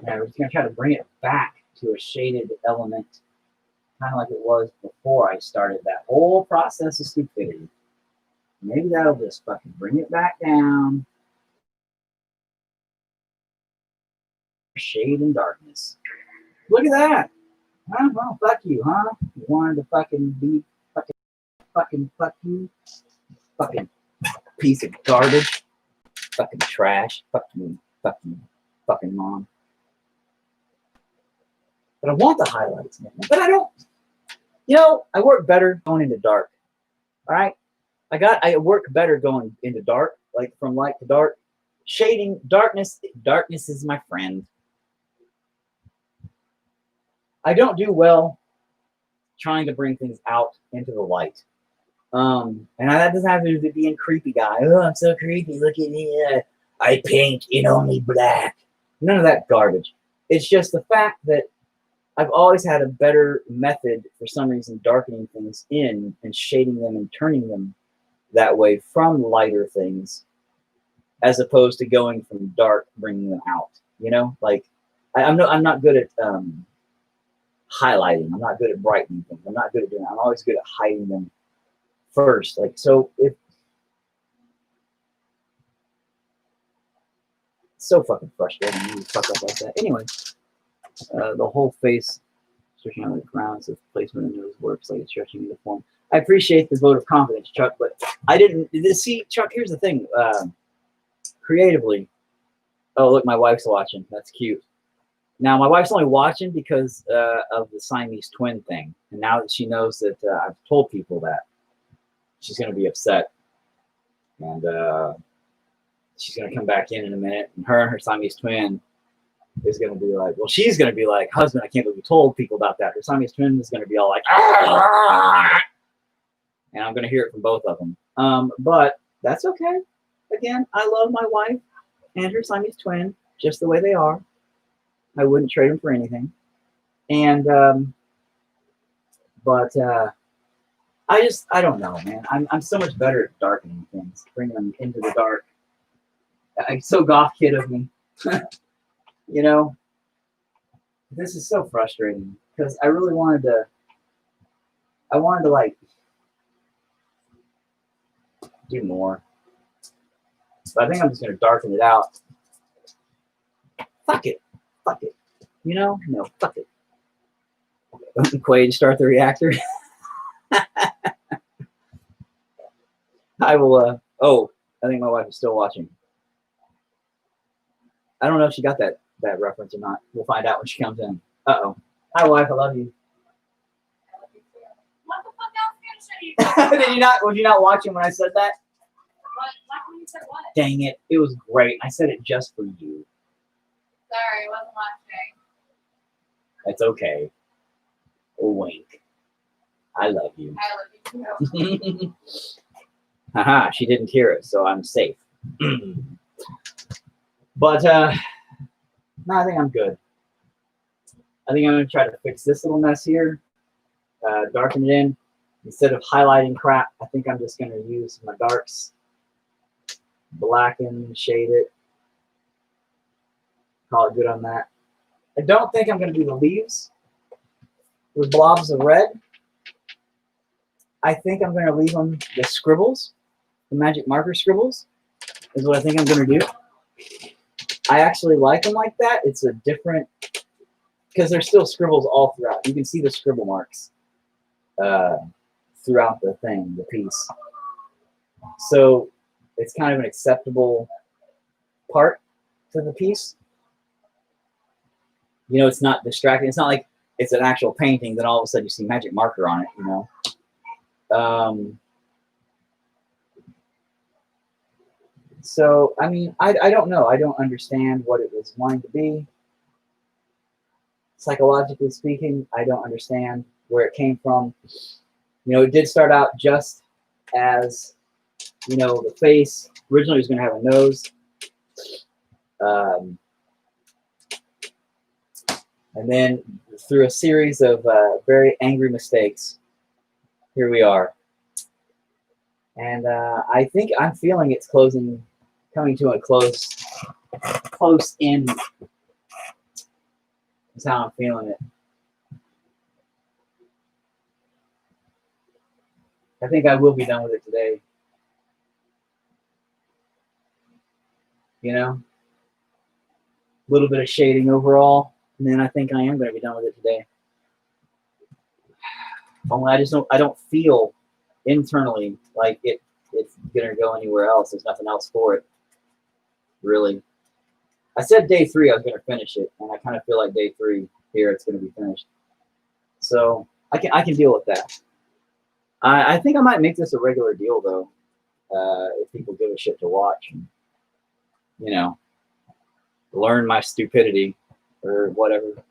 Now we're just gonna try to bring it back to a shaded element, kind of like it was before I started that whole process of stupidity. Maybe that'll just fucking bring it back down. Shade and darkness. Look at that. Huh? Well, fuck you, huh? You wanted to fucking be fucking fuck you. Fucking piece of garbage. Fucking trash. Fuck you. Fucking mom. But I want the highlights, man. But I don't. You know, I work better going into dark. All right? I work better going into dark, like from light to dark. Shading, darkness is my friend. I don't do well trying to bring things out into the light. And that doesn't have to do with being creepy guy. Oh, I'm so creepy. Look at me. I paint in only black. None of that garbage. It's just the fact that I've always had a better method for some reason darkening things in and shading them and turning them that way from lighter things, as opposed to going from dark, bringing them out. You know, like I'm not good at highlighting. I'm not good at brightening things. I'm not good at doing that. I'm always good at hiding them first. Like, so if it's so fucking frustrating when you fuck up like that. Anyway, the whole face stretching out the ground, so placement of the nose works like it's stretching into form. I appreciate the vote of confidence, Chuck, but I didn't see, Chuck, here's the thing. Creatively, oh, look, my wife's watching. That's cute. Now, my wife's only watching because of the Siamese twin thing. And now that she knows that I've told people that, she's going to be upset. and she's gonna come back in a minute, and her Siamese twin is gonna be like, well, she's gonna be like, husband, I can't believe you told people about that. Her Siamese twin is gonna be all like, "Ah!" And I'm gonna hear it from both of them. But that's okay. Again, I love my wife and her Siamese twin just the way they are. I wouldn't trade them for anything. And I don't know, man. I'm so much better at darkening things, bringing them into the dark. I'm so goth kid of me. You know, this is so frustrating because I really wanted to like do more. But I think I'm just gonna darken it out. Fuck it. Fuck it. You know? No, fuck it. Quaid, start the reactor. I will oh, I think my wife is still watching. I don't know if she got that reference or not. We'll find out when she comes in. Uh-oh. Hi wife, I love you. What the fuck else can I show you? Did you not? Was you not watching when I said that? What? Like when you said what? Dang it! It was great. I said it just for you. Sorry, I wasn't watching. That's okay. A wink. I love you. I love you too. Haha! She didn't hear it, so I'm safe. But no, I think I'm good. I think I'm gonna try to fix this little mess here. Darken it in. Instead of highlighting crap, I think I'm just gonna use my darks. Blacken, shade it. Call it good on that. I don't think I'm going to do the leaves with blobs of red. I think I'm going to leave them the scribbles, the magic marker scribbles, is what I think I'm going to do. I actually like them like that. It's a different, because there's still scribbles all throughout. You can see the scribble marks throughout the thing, the piece. So it's kind of an acceptable part to the piece. You know, it's not distracting. It's not like it's an actual painting, then all of a sudden you see magic marker on it, you know. So, I mean, I don't know. I don't understand what it was wanting to be. Psychologically speaking, I don't understand where it came from. You know, it did start out just as, you know, the face. Originally it was going to have a nose. And then through a series of very angry mistakes, here we are. And I think I'm feeling it's coming to a close end. That's how I'm feeling it. I think I will be done with it today. You know, a little bit of shading overall, and then I think I am going to be done with it today. Only I don't feel internally like it's going to go anywhere else. There's nothing else for it, really. I said day 3 I was going to finish it, and I kind of feel like day 3 here it's going to be finished. So I can deal with that. I think I might make this a regular deal though, if people give a shit to watch, and, you know, learn my stupidity or whatever.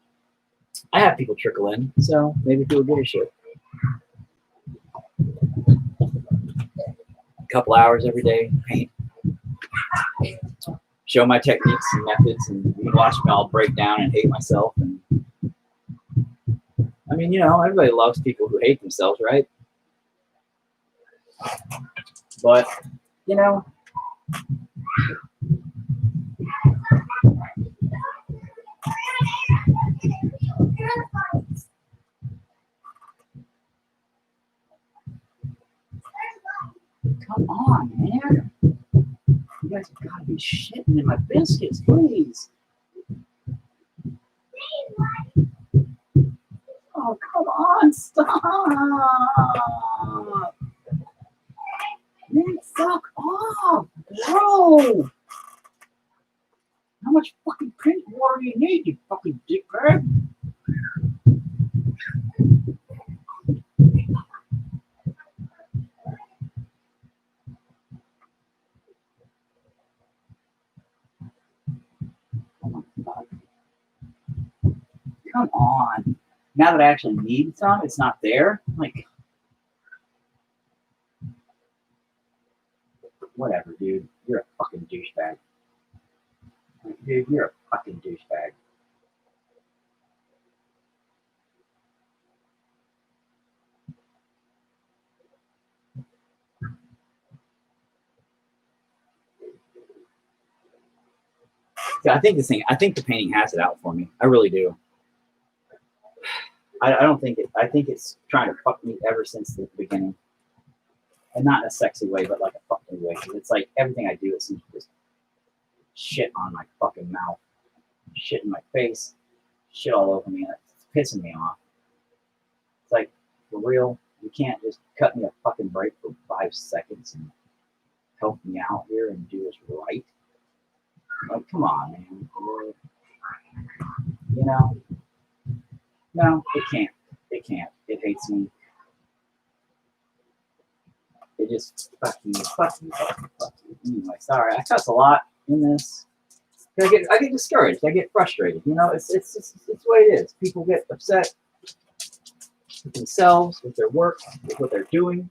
I have people trickle in, so maybe people give a shit. A couple hours every day, paint. Show my techniques and methods, and you can watch me all break down and hate myself. And I mean, you know, everybody loves people who hate themselves, right? But, you know, come on, man. You guys have got to be shitting in my biscuits, please. Oh, come on, stop. Man, fuck off, bro. How much fucking paint water do you need, you fucking dickbag? come on. Now that I actually need some, it's not there. Like, whatever, dude. You're a fucking douchebag. Like, dude, you're a fucking douchebag. Yeah, I think the painting has it out for me. I really do. I don't think it. I think it's trying to fuck me ever since the beginning, and not in a sexy way, but like a fucking way. 'Cause it's like everything I do, it seems to just shit on my fucking mouth, shit in my face, shit all over me, and it's pissing me off. It's like, for real, you can't just cut me a fucking break for 5 seconds and help me out here and do this right. Like, come on, man. You know? No, it can't. It can't. It hates me. It just fuck you. Anyway, sorry, I cuss a lot in this. I get discouraged. I get frustrated. You know, it's the way it is. People get upset with themselves, with their work, with what they're doing.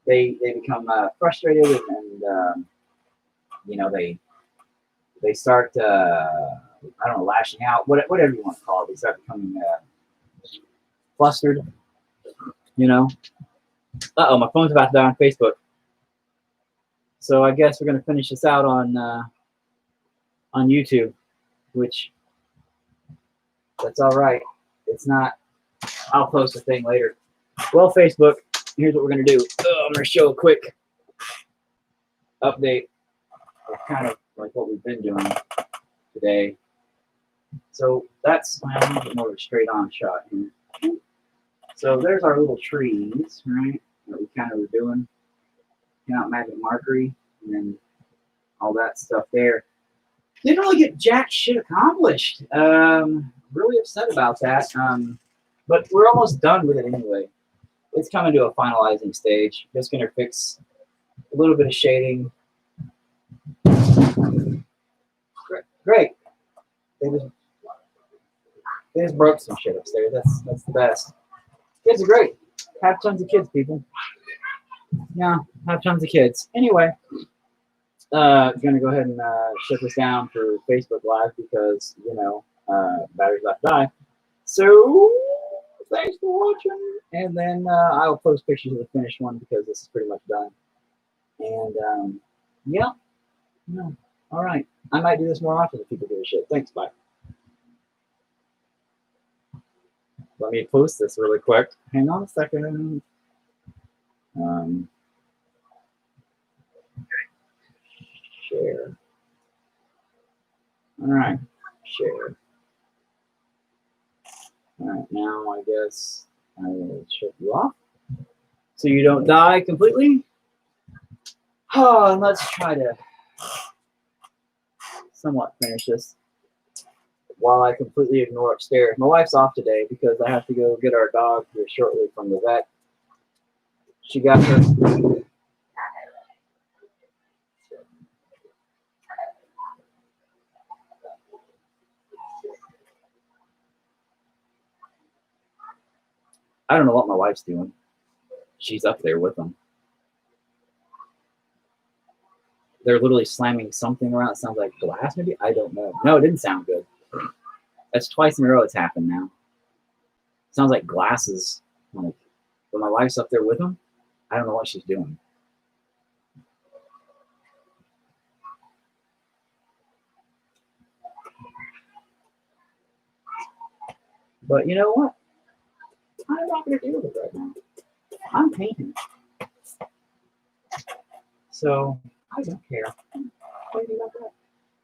They become frustrated and you know, they start I don't know, lashing out, whatever you want to call it. They start becoming flustered. You know. My phone's about to die on Facebook. So I guess we're gonna finish this out on YouTube, which that's all right. It's not. I'll post a thing later. Well, Facebook, here's what we're gonna do. I'm gonna show a quick update of kind of like what we've been doing today. So that's a little bit more of a straight-on shot here. So there's our little trees, right? That we kind of were doing. Out Magic Markery and then all that stuff there. Didn't really get jack shit accomplished. Really upset about that. But we're almost done with it anyway. It's coming to a finalizing stage. Just gonna fix a little bit of shading. Great. They just broke some shit upstairs. That's the best. Kids are great. Have tons of kids, people. Yeah, have tons of kids. Anyway, gonna go ahead and shut this down for Facebook Live because you know battery's about to die. So thanks for watching, and then I'll post pictures of the finished one because this is pretty much done. And yeah, all right. I might do this more often if people give a shit. Thanks, bye. Let me post this really quick. Hang on a second. Share. All right, share. All right, now I guess I will shut you off so you don't die completely. Oh, and let's try to somewhat finish this while I completely ignore upstairs. My wife's off today because I have to go get our dog here shortly from the vet. She got her. I don't know what my wife's doing. She's up there with them. They're literally slamming something around. It sounds like glass, maybe? I don't know. No, it didn't sound good. That's twice in a row it's happened now. Sounds like glasses. Like, but my wife's up there with them. I don't know what she's doing. But you know what? I'm not going to deal with it right now. I'm painting. So, I don't care. What do you think about that?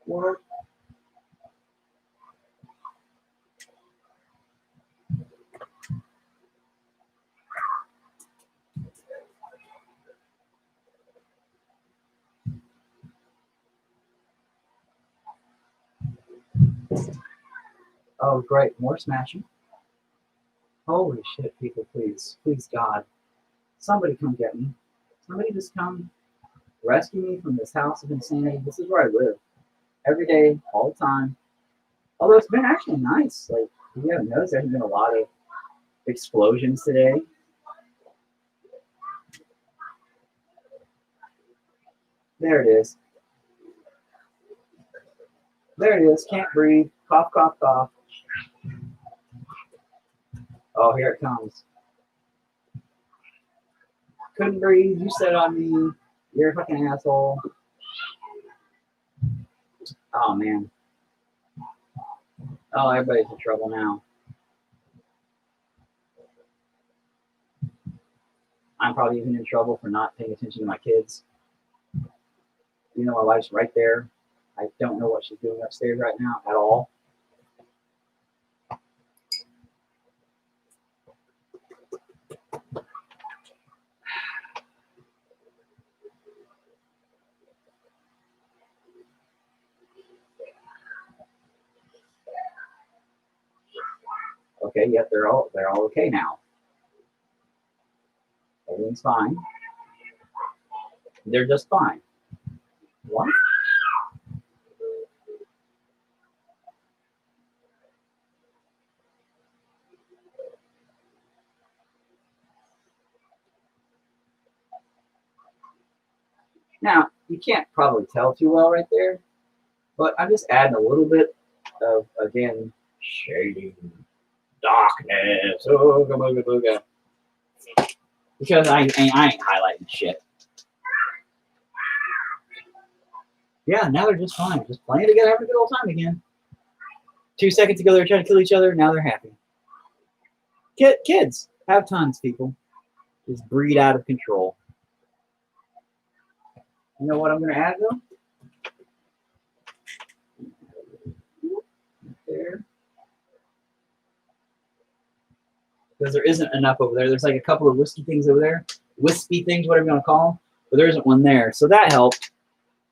World. Oh, great. More smashing. Holy shit, people, please. Please, God. Somebody come get me. Somebody just come rescue me from this house of insanity. This is where I live. Every day, all the time. Although it's been actually nice. Like, You haven't noticed there's been a lot of explosions today. There it is. There it is. Can't breathe. Cough, cough, cough. Oh, here it comes. Couldn't breathe. You said on me. You're a fucking asshole. Oh, man. Oh, everybody's in trouble now. I'm probably even in trouble for not paying attention to my kids. You know, my wife's right there. I don't know what she's doing upstairs right now at all. Okay, yep, they're all okay now. Everything's fine. They're just fine. What? Now, you can't probably tell too well right there, but I'm just adding a little bit of, again, shading, darkness, ooga booga booga. Because I ain't highlighting shit. Yeah, now they're just fine. Just playing together, having a good old time again. 2 seconds ago, they were trying to kill each other. Now they're happy. Kids, have tons, people. Just breed out of control. You know what I'm going to add, though? There. Because there isn't enough over there. There's like a couple of wispy things over there. Wispy things, whatever you want to call them. But there isn't one there. So that helped.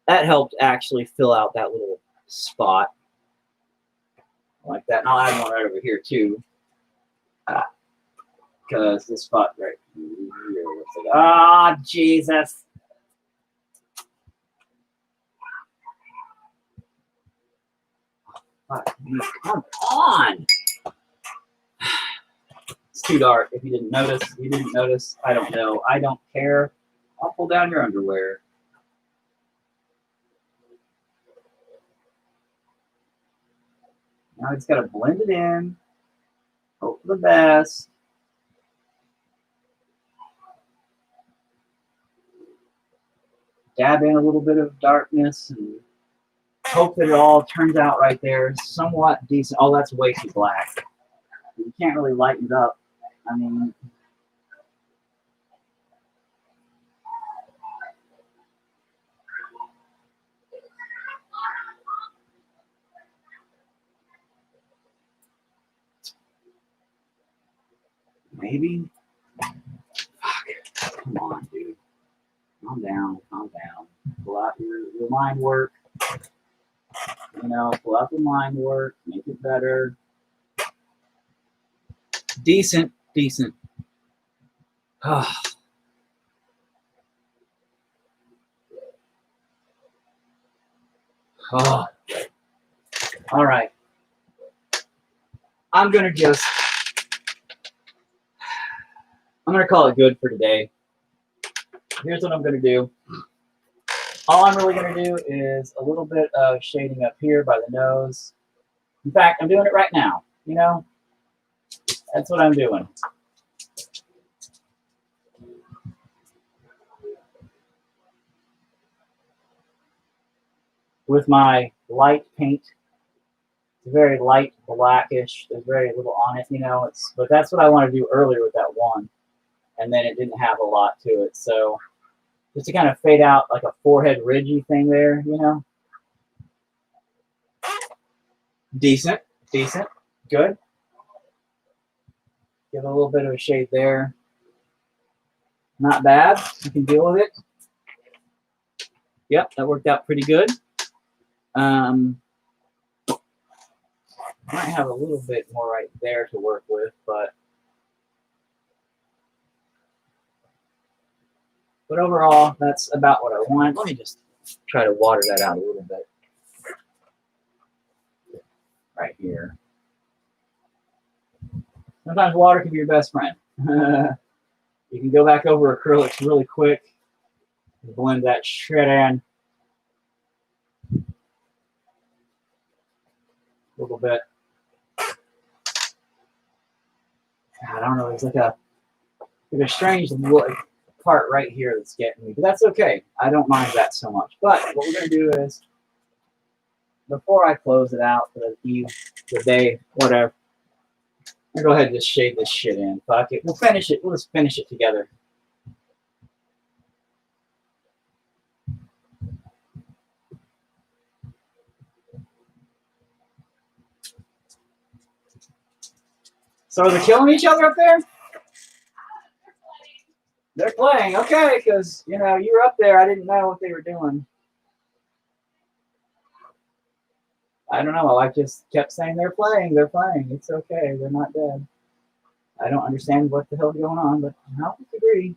That helped actually fill out that little spot. Like that. And I'll add one right over here, too. Because this spot right here looks like, ah, Jesus. Come on. It's too dark. If you didn't notice, I don't know. I don't care. I'll pull down your underwear. Now I just got to blend it in. Hope for the best. Dab in a little bit of darkness and hope that it all turns out right there. Somewhat decent. Oh, that's way too black. You can't really lighten it up. I mean, maybe. Fuck. Come on, dude. Calm down. Calm down. Pull out your line work. You know, pull out the line work. Make it better. Decent. Decent. Oh. Oh. All right. I'm going to call it good for today. Here's what I'm going to do. All I'm really going to do is a little bit of shading up here by the nose. In fact, I'm doing it right now. You know, that's what I'm doing. With my light paint. It's very light blackish. There's very little on it, you know. But that's what I want to do earlier with that one. And then it didn't have a lot to it. So just to kind of fade out like a forehead ridgy thing there, you know. Decent. Decent. Good. Give a little bit of a shade there. Not bad. You can deal with it. Yep, that worked out pretty good. Might have a little bit more right there to work with, but overall, that's about what I want. Let me just try to water that out a little bit. Right here. Sometimes water can be your best friend. You can go back over acrylics really quick and blend that shit in. A little bit. I don't know. There's like a strange part right here that's getting me, but that's okay. I don't mind that so much. But what we're gonna do is, before I close it out for the eve, the day, whatever, I'm gonna go ahead and just shade this shit in. Fuck it. We'll finish it. We'll just finish it together. So are they killing each other up there? They're playing, okay, because, you know, you were up there. I didn't know what they were doing. I don't know. My wife just kept saying they're playing. They're playing. It's okay. They're not dead. I don't understand what the hell's going on, but I'll agree.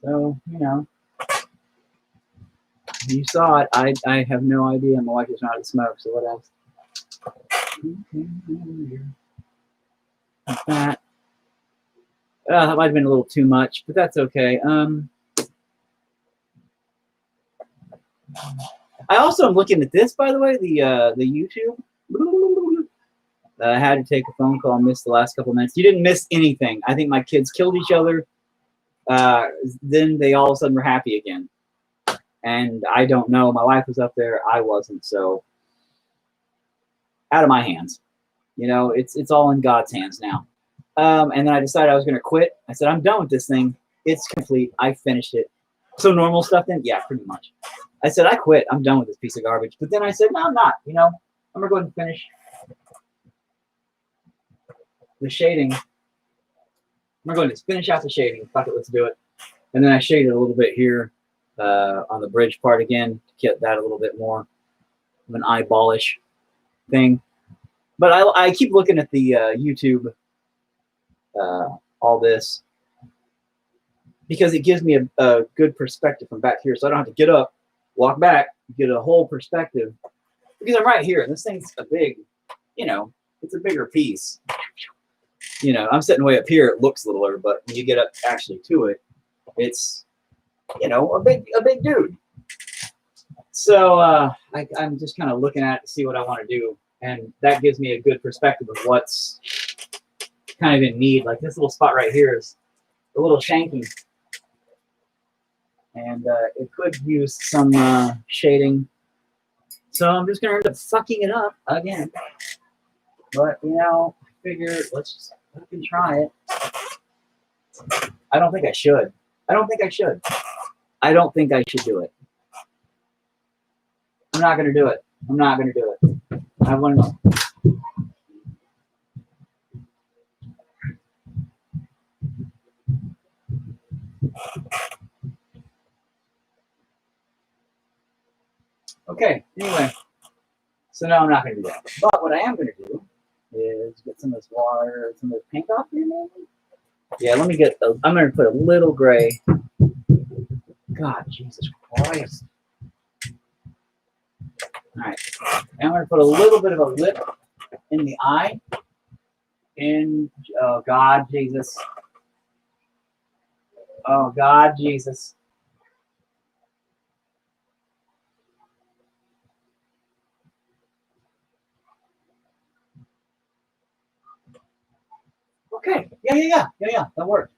So, you know, you saw it. I have no idea. My wife is not to smoke, so what else? Like that. That might have been a little too much, but that's okay. I also am looking at this, by the way, the YouTube. I had to take a phone call. Missed the last couple minutes. You didn't miss anything. I think my kids killed each other. Then they all of a sudden were happy again. And I don't know. My wife was up there. I wasn't. So out of my hands. You know, it's all in God's hands now. And then I decided I was going to quit. I said, I'm done with this thing. It's complete. I finished it. So normal stuff then? Yeah, pretty much. I said, I quit. I'm done with this piece of garbage. But then I said, no, I'm not. You know, I'm going to go ahead and finish the shading. I'm going to finish out the shading. Fuck it, let's do it. And then I shaded a little bit here on the bridge part again to get that a little bit more of an eyeballish thing. But I keep looking at the YouTube, all this, because it gives me a good perspective from back here. So I don't have to get up, walk back, get a whole perspective. Because I'm right here. And this thing's a big, you know, it's a bigger piece. You know, I'm sitting way up here. It looks littler, but when you get up actually to it, it's, you know, a big dude. So I'm just kind of looking at it to see what I want to do. And that gives me a good perspective of what's kind of in need. Like this little spot right here is a little shanky. And it could use some shading. So I'm just going to end up fucking it up again. But, you know, I figure let's just fucking try it. I don't think I should. I don't think I should. I don't think I should do it. I'm not going to do it. I'm not going to do it. I want to know. Okay, anyway. So now I'm not going to do that. But what I am going to do is get some of this water, some of this paint off here, maybe? Yeah, let me get, I'm going to put a little gray. God, Jesus Christ. All right. And I'm going to put a little bit of a lip in the eye. And, oh, God, Jesus. Oh, God, Jesus. Okay. Yeah. That worked.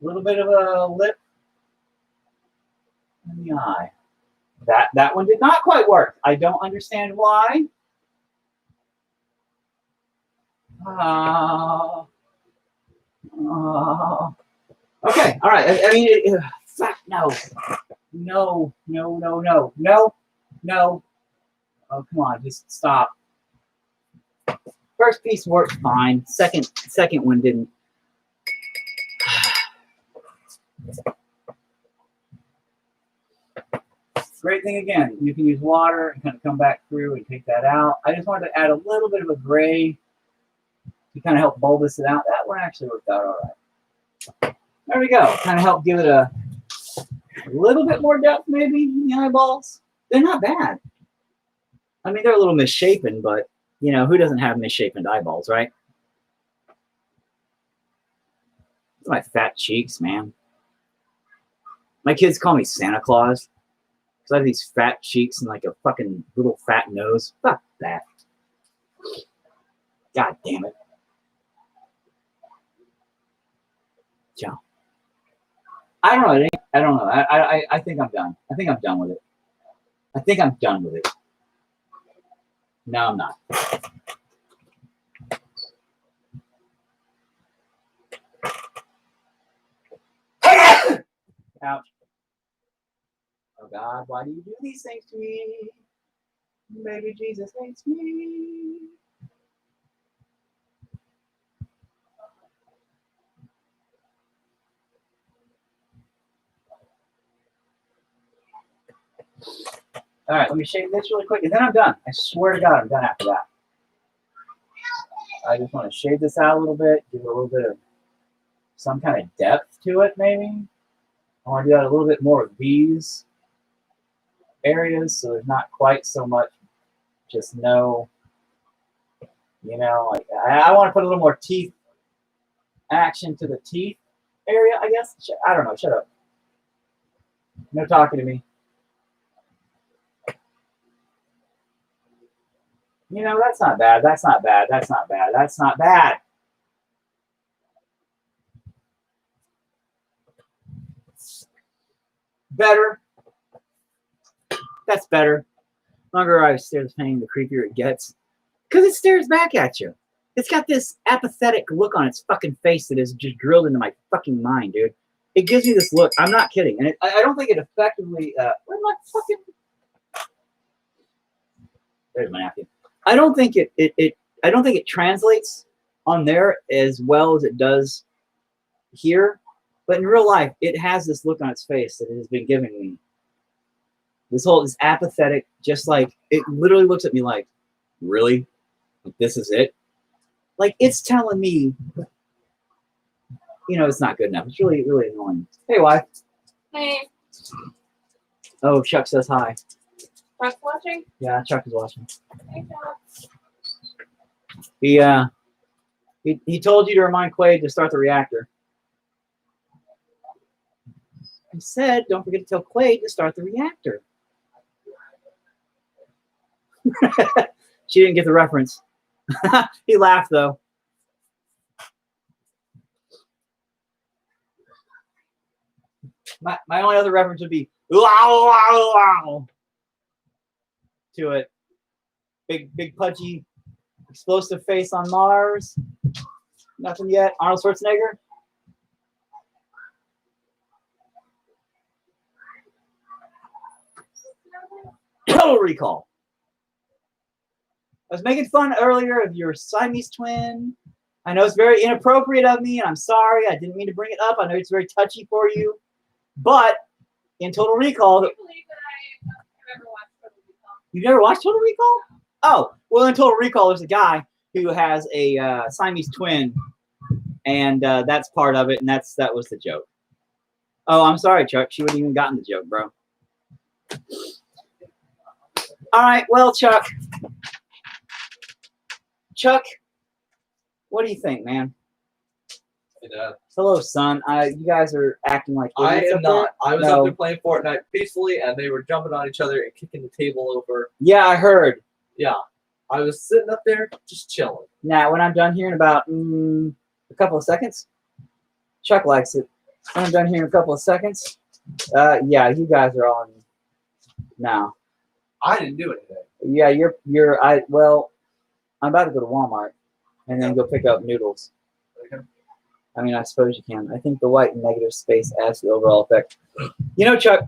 A little bit of a lip in the eye. That one did not quite work. I don't understand why. Okay. All right. I mean, no. Oh, come on. Just stop. First piece worked fine. Second one didn't. Great thing again, you can use water and kind of come back through and take that out. I just wanted to add a little bit of a gray to kind of help bulbous it out. That one actually worked out all right. There we go. Kind of help give it a little bit more depth maybe in the eyeballs. They're not bad. I mean, they're a little misshapen, but you know, who doesn't have misshapen eyeballs, right? My fat cheeks, man. My kids call me Santa Claus because I have these fat cheeks and like a fucking little fat nose. Fuck that. God damn it. Yeah. I don't know. I don't know. I think I'm done. I think I'm done with it. I think I'm done with it. No, I'm not. Ouch. Oh God, why do you do these things to me? Maybe Jesus hates me. All right, let me shave this really quick, and then I'm done. I swear to God, I'm done after that. I just want to shave this out a little bit, give it a little bit of some kind of depth to it, maybe. I want to do that a little bit more of these areas, so there's not quite so much just no, you know, like I want to put a little more teeth action to the teeth area, I guess. I don't know, shut up. No talking to me. You know, that's not bad. That's not bad. That's not bad. That's not bad. Better. That's better. The longer I stare at the painting, the creepier it gets. Because it stares back at you. It's got this apathetic look on its fucking face that is just drilled into my fucking mind, dude. It gives me this look. I'm not kidding. And I don't think it effectively... where's my fucking... There's my napkin. I don't think I don't think it translates on there as well as it does here, but in real life, it has this look on its face that it has been giving me. This apathetic, just like it literally looks at me like, really? This is it? Like it's telling me, you know, it's not good enough. It's really, really annoying. Hey, wife. Hey, Oh, Chuck says hi. Chuck's watching? Yeah, Chuck is watching. Hey, Chuck. He told you to remind Quaid to start the reactor. He said, don't forget to tell Quaid to start the reactor. She didn't get the reference. He laughed, though. My only other reference would be, wow, wow, wow, to it. Big pudgy, explosive face on Mars. Nothing yet. Arnold Schwarzenegger. Total Recall. I was making fun earlier of your Siamese twin. I know it's very inappropriate of me, and I'm sorry. I didn't mean to bring it up. I know it's very touchy for you. But in Total Recall... I can't believe that I've ever watched Total Recall. You've never watched Total Recall? Oh, well, in Total Recall, there's a guy who has a Siamese twin, and that's part of it, and that was the joke. Oh, I'm sorry, Chuck. She wouldn't even gotten the joke, bro. All right, well, Chuck. Chuck, what do you think, man? Hey, Dad. Hello, son. You guys are acting like I idiots am up there? not. I was No. up there playing Fortnite peacefully, and they were jumping on each other and kicking the table over. Yeah, I heard. Yeah. I was sitting up there just chilling. Now, when I'm done here in about a couple of seconds, Chuck likes it. When I'm done here in a couple of seconds, yeah, you guys are on now. I didn't do anything. Yeah, well, I'm about to go to Walmart and then go pick up noodles. Okay. I mean, I suppose you can. I think the white and negative space adds to the overall effect. You know, Chuck,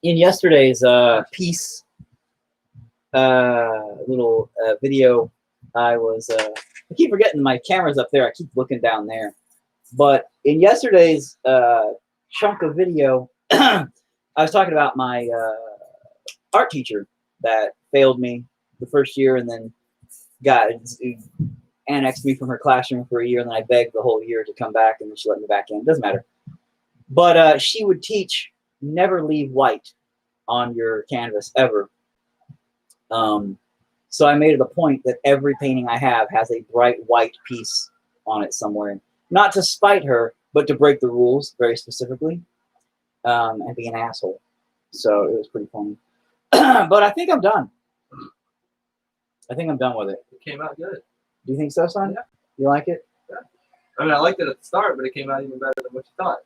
in yesterday's piece, little video, I keep forgetting my camera's up there. I keep looking down there. But in yesterday's chunk of video, I was talking about my art teacher that failed me the first year and then annexed me from her classroom for a year, and then I begged the whole year to come back, and then she let me back in. Doesn't matter. But she would teach, never leave white on your canvas, ever. So I made it a point that every painting I have has a bright white piece on it somewhere. Not to spite her, but to break the rules very specifically, and be an asshole. So it was pretty funny. But I think I'm done. I think I'm done with it. It came out good. Do you think so, son? Yeah. You like it? I mean, I liked it at the start, but it came out even better than what you thought.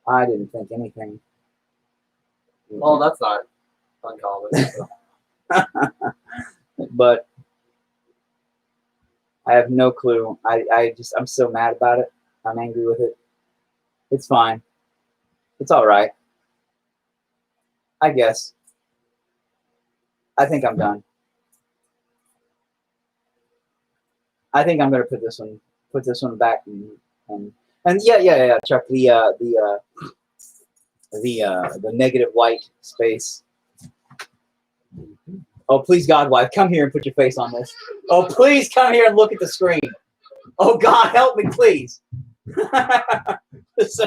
I didn't think anything. Well, that's not uncommon. So. But I have no clue. I'm so mad about it. I'm angry with it. It's fine. It's all right. I guess. I think I'm done. I think I'm gonna put this one back and yeah, Chuck, the negative white space. Oh, please, God, wife, come here and put your face on this. Oh, please come here and look at the screen. Oh, God, help me, please. So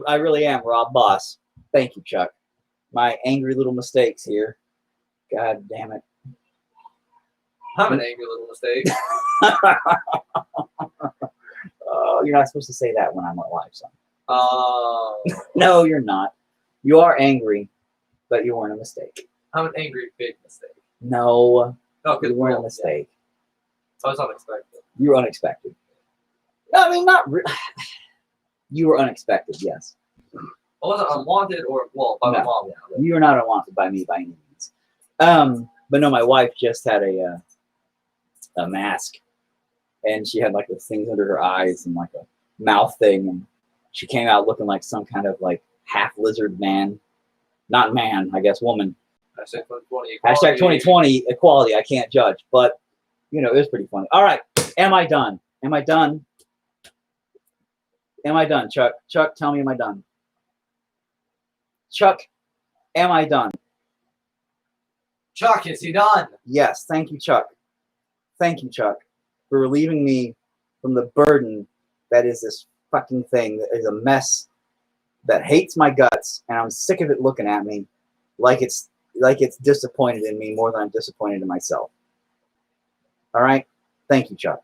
I really am Rob Boss. Thank you, Chuck. My angry little mistakes here. God damn it. I'm an angry little mistake. Oh, you're not supposed to say that when I'm alive, son. Oh. No, you're not. You are angry, but you weren't a mistake. I'm an angry big mistake. No, Oh, you weren't a mistake. So it's unexpected. You were unexpected. No, I mean, not really. You were unexpected, yes. I wasn't unwanted or, well, by my No. mom. Yeah. You were not unwanted by me by any means. But no, my wife just had a mask, and she had like the things under her eyes and like a mouth thing, and she came out looking like some kind of like half lizard man, not man, I guess woman. Hashtag 2020 equality. Hashtag 2020 equality. I can't judge, but you know, it was pretty funny. All right, am I done? Am I done? Am I done, Chuck? Chuck, tell me, am I done? Chuck, am I done? Chuck, is he done? Yes, thank you, Chuck. Thank you, Chuck, for relieving me from the burden that is this fucking thing that is a mess that hates my guts, and I'm sick of it looking at me like it's disappointed in me more than I'm disappointed in myself. All right? Thank you, Chuck.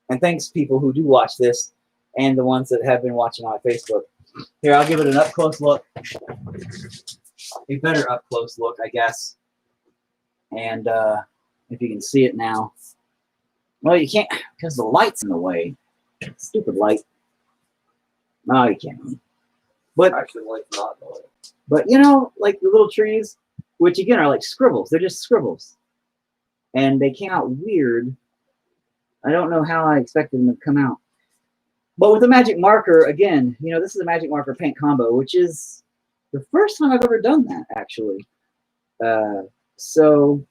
And thanks, people who do watch this and the ones that have been watching on Facebook. Here, I'll give it an up-close look. A better up-close look, I guess. And if you can see it now. Well, you can't because the light's in the way. Stupid light. No, you can't. But Actually, like, not the way. But you know, like the little trees, which again are like scribbles. They're just scribbles. And they came out weird. I don't know how I expected them to come out. But with a magic marker, again, you know, this is a magic marker paint combo, which is the first time I've ever done that, actually. So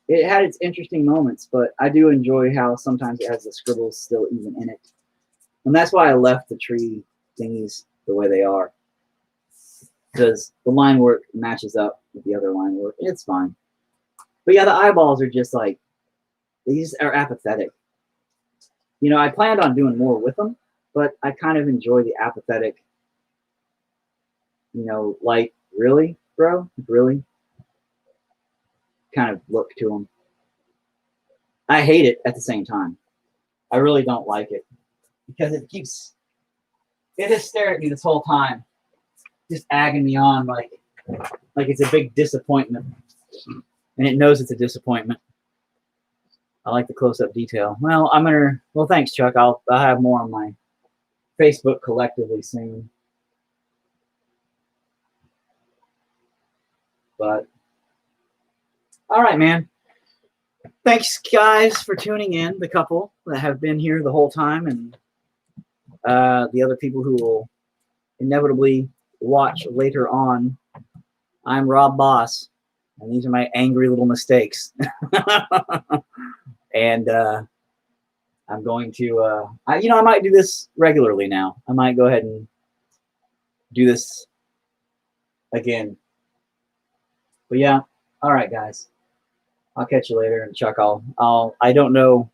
it had its interesting moments, but I do enjoy how sometimes it has the scribbles still even in it. And that's why I left the tree thingies the way they are. Because the line work matches up with the other line work. It's fine. But yeah, the eyeballs are just like, they just are apathetic. You know, I planned on doing more with them, but I kind of enjoy the apathetic, you know, like, really, bro? Really? Kind of look to them. I hate it at the same time. I really don't like it. Because it has stared at me this whole time. Just agging me on like it's a big disappointment. And it knows it's a disappointment. I like the close-up detail. Well, thanks, Chuck. I'll have more on my Facebook collectively soon. But all right, man. Thanks, guys, for tuning in. The couple that have been here the whole time, and the other people who will inevitably watch later on. I'm Rob Boss, and these are my angry little mistakes. And I'm going to, I might do this regularly now. I might go ahead and do this again. But yeah, all right, guys. I'll catch you later. And Chuck, I don't know.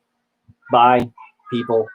Bye, people.